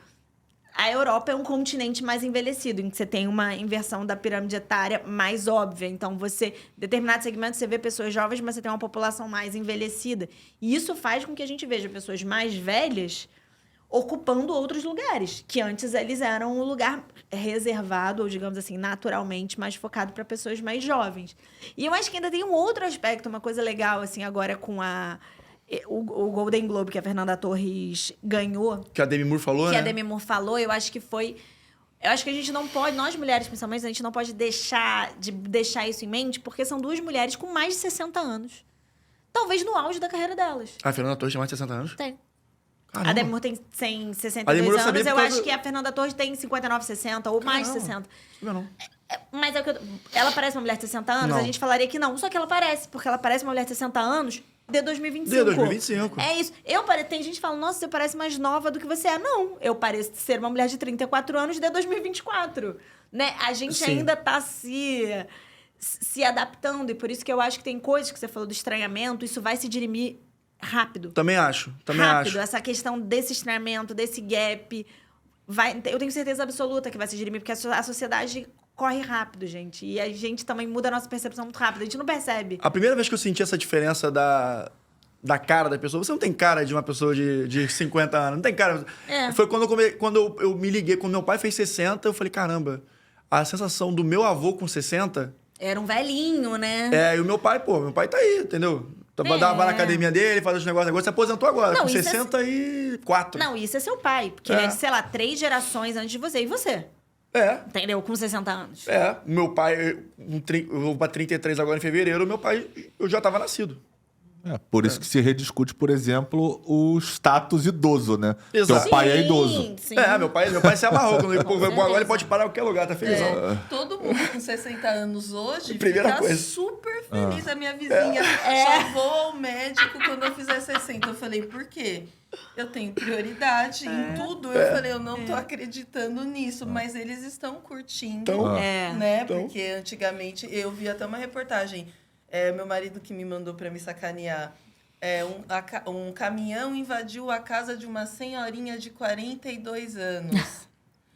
a Europa é um continente mais envelhecido, em que você tem uma inversão da pirâmide etária mais óbvia. Então, em determinados segmentos, você vê pessoas jovens, mas você tem uma população mais envelhecida. E isso faz com que a gente veja pessoas mais velhas ocupando outros lugares, que antes eles eram um lugar reservado, ou digamos assim, naturalmente mais focado para pessoas mais jovens. E eu acho que ainda tem um outro aspecto, uma coisa legal, assim, agora com o Golden Globe que a Fernanda Torres ganhou, Que a Demi Moore falou, que né? a Demi Moore falou, eu acho que a gente não pode, nós mulheres principalmente, a gente não pode deixar isso em mente, porque são duas mulheres com mais de 60 anos. Talvez no auge da carreira delas. A Fernanda Torres tem mais de 60 anos? Tem. Caramba. A Demi Moore tem A Demi 62 Moore eu sabia anos, eu por causa acho do- que a Fernanda Torres tem 59, 60 ou mais de Caramba. 60. Não. Mas é o que ela parece uma mulher de 60 anos, Não. a gente falaria que não. Só que ela parece, porque ela parece uma mulher de 60 anos de 2025. De 2025. É isso. Tem gente que fala, nossa, você parece mais nova do que você é. Não, eu pareço ser uma mulher de 34 anos de 2024. Né? A gente Sim. ainda tá se adaptando, e por isso que eu acho que tem coisas que você falou do estranhamento, isso vai se dirimir rápido. Também acho. Rápido. Essa questão desse estranhamento, desse gap, eu tenho certeza absoluta que vai se dirimir, porque a sociedade corre rápido, gente. E a gente também muda a nossa percepção muito rápido. A gente não percebe. A primeira vez que eu senti essa diferença da cara da pessoa, você não tem cara de uma pessoa de 50 anos, não tem cara. É. Foi quando eu me liguei, quando meu pai fez 60, eu falei, caramba, a sensação do meu avô com 60... Era um velhinho, né? E o meu pai tá aí, entendeu? Vai na academia dele, faz os negócios, agora se aposentou agora, Não, com isso é- 64. Não, isso é seu pai. Porque ele é de, sei lá, 3 gerações antes de você. E você? Entendeu? Com 60 anos. Meu pai, eu vou pra 33 agora em fevereiro, meu pai, eu já tava nascido. Por isso que se rediscute, por exemplo, o status idoso, né? Exato. Teu pai é idoso. Sim. Meu pai se amarrou. Agora ele pode parar em qualquer lugar, tá felizão. Todo mundo com 60 anos hoje Primeira fica coisa. super feliz. A minha vizinha só vou ao médico quando eu fizer 60. Eu falei, por quê? Eu tenho prioridade em tudo. Eu falei, eu não tô acreditando nisso, mas eles estão curtindo, Então, né? Então. Porque antigamente eu vi até uma reportagem. Meu marido que me mandou para me sacanear. Um caminhão invadiu a casa de uma senhorinha de 42 anos.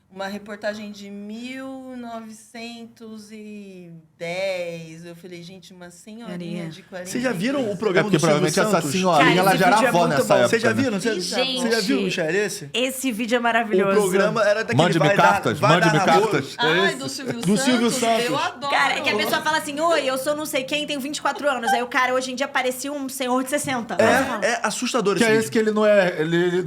Uma reportagem de 1910. Eu falei, gente, uma senhorinha de 42 Vocês já viram o É programa porque do Silvio provavelmente essa Santos? senhorinha Cara, ela esse já vídeo era é avó muito nessa bom. época. Vocês já né? viram? Você já viu, Michel, esse? Esse vídeo é O maravilhoso. programa era daquele Mande-me vai cartas, dar mande-me namoro. cartas. Ai, do Silvio Do Santos. Silvio Santos. Eu adoro. Cara, é que a pessoa fala assim, oi, eu sou não sei quem, tenho 24 anos. Aí o cara, hoje em dia, parecia um senhor de 60. É assustador Que esse é vídeo. esse que ele não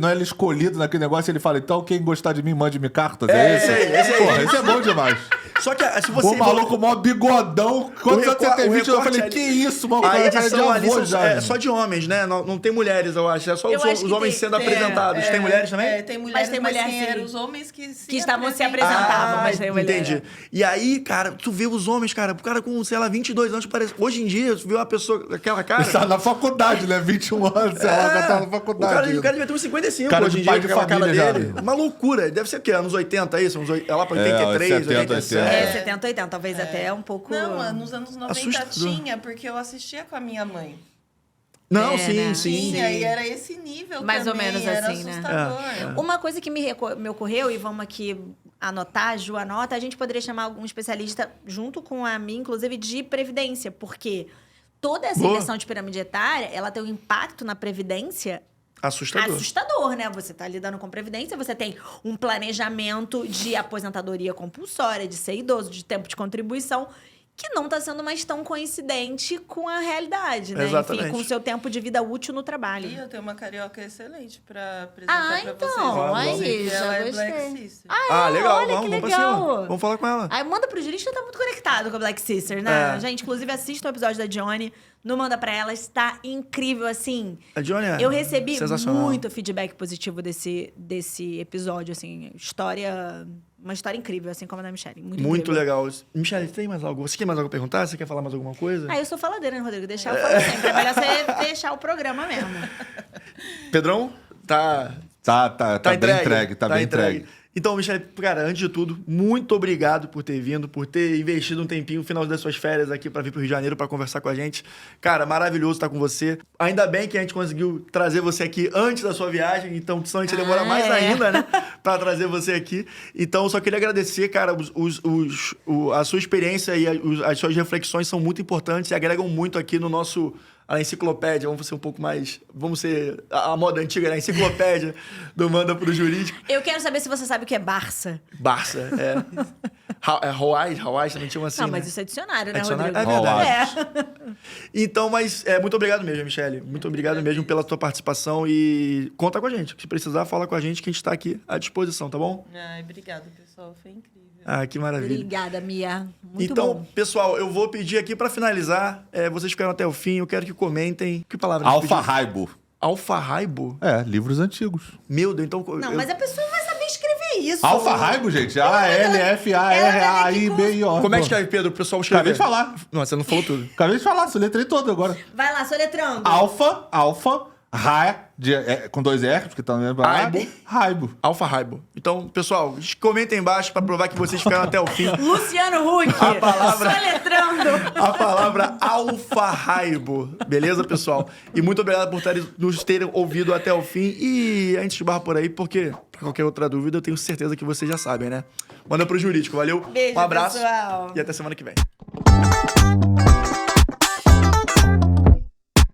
é escolhido naquele negócio, ele fala, então quem gostar de mim, mande-me cartas. Esse aí. Porra, esse é bom demais. Só que se você... O maluco, mó bigodão. Quantos anos você tem? 20? Eu falei, que isso, mano? A Cara de edição ali avô já. é só de homens, né? Não tem mulheres, eu acho. É só Eu acho os que homens tem- sendo apresentados. Tem mulheres também? Tem mulheres, tem mas mulher, quem sim. eram os homens que estavam se apresentavam. apresentavam, mas tem mulher. entendi. E aí, cara, tu vê os homens, cara, o cara com, sei lá, 22 anos, parece... Hoje em dia, tu vê uma pessoa, aquela cara... Tá na faculdade, né? 21 anos, sei lá, já tá na faculdade. O cara devia ter uns 55 Cara hoje de em dia, pai de com aquela cara família já, dele. né? Uma loucura. Deve ser o quê? Anos 80, isso? É lá pra 83, 70, 87. 70, 80, talvez até um pouco... Não, nos anos 90 Assustador. tinha, porque eu assistia com a minha mãe. Não, É, sim, né? sim. Tinha, e era esse nível Mais ou também, menos era assim, né? assustador. Uma coisa que me ocorreu, e vamos aqui anotar, a Ju anota, a gente poderia chamar algum especialista, junto com a mim, inclusive, de previdência, porque toda essa Boa. inversão de pirâmide etária, ela tem um impacto na previdência Assustador. né? Você tá lidando com previdência, você tem um planejamento de aposentadoria compulsória, de ser idoso, de tempo de contribuição, que não está sendo mais tão coincidente com a realidade, né? Exatamente. Enfim, com o seu tempo de vida útil no trabalho. E eu tenho uma carioca excelente pra apresentar Ah, pra então, vocês. aí, Inclusive, já ela é gostei. Black Sister. Legal. olha Vamos que pra cima. legal. Vamos falar com ela. Aí manda pro jurista, tá muito conectado com a Black Sister, né? É. Gente, inclusive, assista o episódio da Johnny. Não manda pra ela, está incrível, assim. A Johnny é Eu recebi sensacional. muito feedback positivo desse episódio, assim. Uma história incrível, assim como a da Michelle. Muito incrível. legal. Michele, tem mais algo? Você quer mais algo perguntar? Você quer falar mais alguma coisa? Ah, eu sou faladeira, né, Rodrigo? Deixar eu falar sempre. É melhor você deixar o programa mesmo. Pedrão, tá Tá bem entregue, tá bem entregue. Então, Michele, cara, antes de tudo, muito obrigado por ter vindo, por ter investido um tempinho no final das suas férias aqui para vir pro Rio de Janeiro para conversar com a gente. Cara, maravilhoso estar com você. Ainda bem que a gente conseguiu trazer você aqui antes da sua viagem, então senão a gente demora mais ainda, né, para trazer você aqui. Então, só queria agradecer, cara, a sua experiência e as suas reflexões são muito importantes e agregam muito aqui no nosso... A enciclopédia, vamos ser um pouco mais... Vamos ser a moda antiga, né? A enciclopédia do Manda pro Jurídico. Eu quero saber se você sabe o que é Barça. Barça, Hawaii também tinha uma assim, Não, mas né? isso é dicionário, né, Dicionário? Rodrigo? É verdade. Então, mas muito obrigado mesmo, Michele. Muito obrigado mesmo pela tua participação e conta com a gente. Se precisar, fala com a gente que a gente tá aqui à disposição, tá bom? Ai, obrigado, pessoal. Foi incrível. Ah, que maravilha. Obrigada, Mia. Muito Então, bom. pessoal, eu vou pedir aqui pra finalizar. Vocês ficaram até o fim, eu quero que comentem. Que palavra? a gente Alfa pediu? Raibo. Alfa Raibo? É, livros antigos. Meu Deus, então... Não, mas a pessoa vai saber escrever isso. Alfa Raibo, gente. A-L-F-A-R-A-I-B-I-O. Como é que escreve, Pedro? O pessoal Acabei escreve. de falar. Não, você não falou tudo. Acabei de falar, soletrei todo agora. Vai lá, soletrando. Alfa, com 2 R, porque tá no mesmo. Raibo. Raibo. Alfa Raibo. Então, pessoal, comentem embaixo pra provar que vocês ficaram até o fim. Luciano Huck. A palavra- Soletrando. A palavra alfarraibo. Beleza, pessoal? E muito obrigado por nos terem ouvido até o fim. E a gente esbarra por aí, porque, pra qualquer outra dúvida, eu tenho certeza que vocês já sabem, né? Manda pro jurídico, valeu? Beijo, um abraço pessoal. e até semana que vem.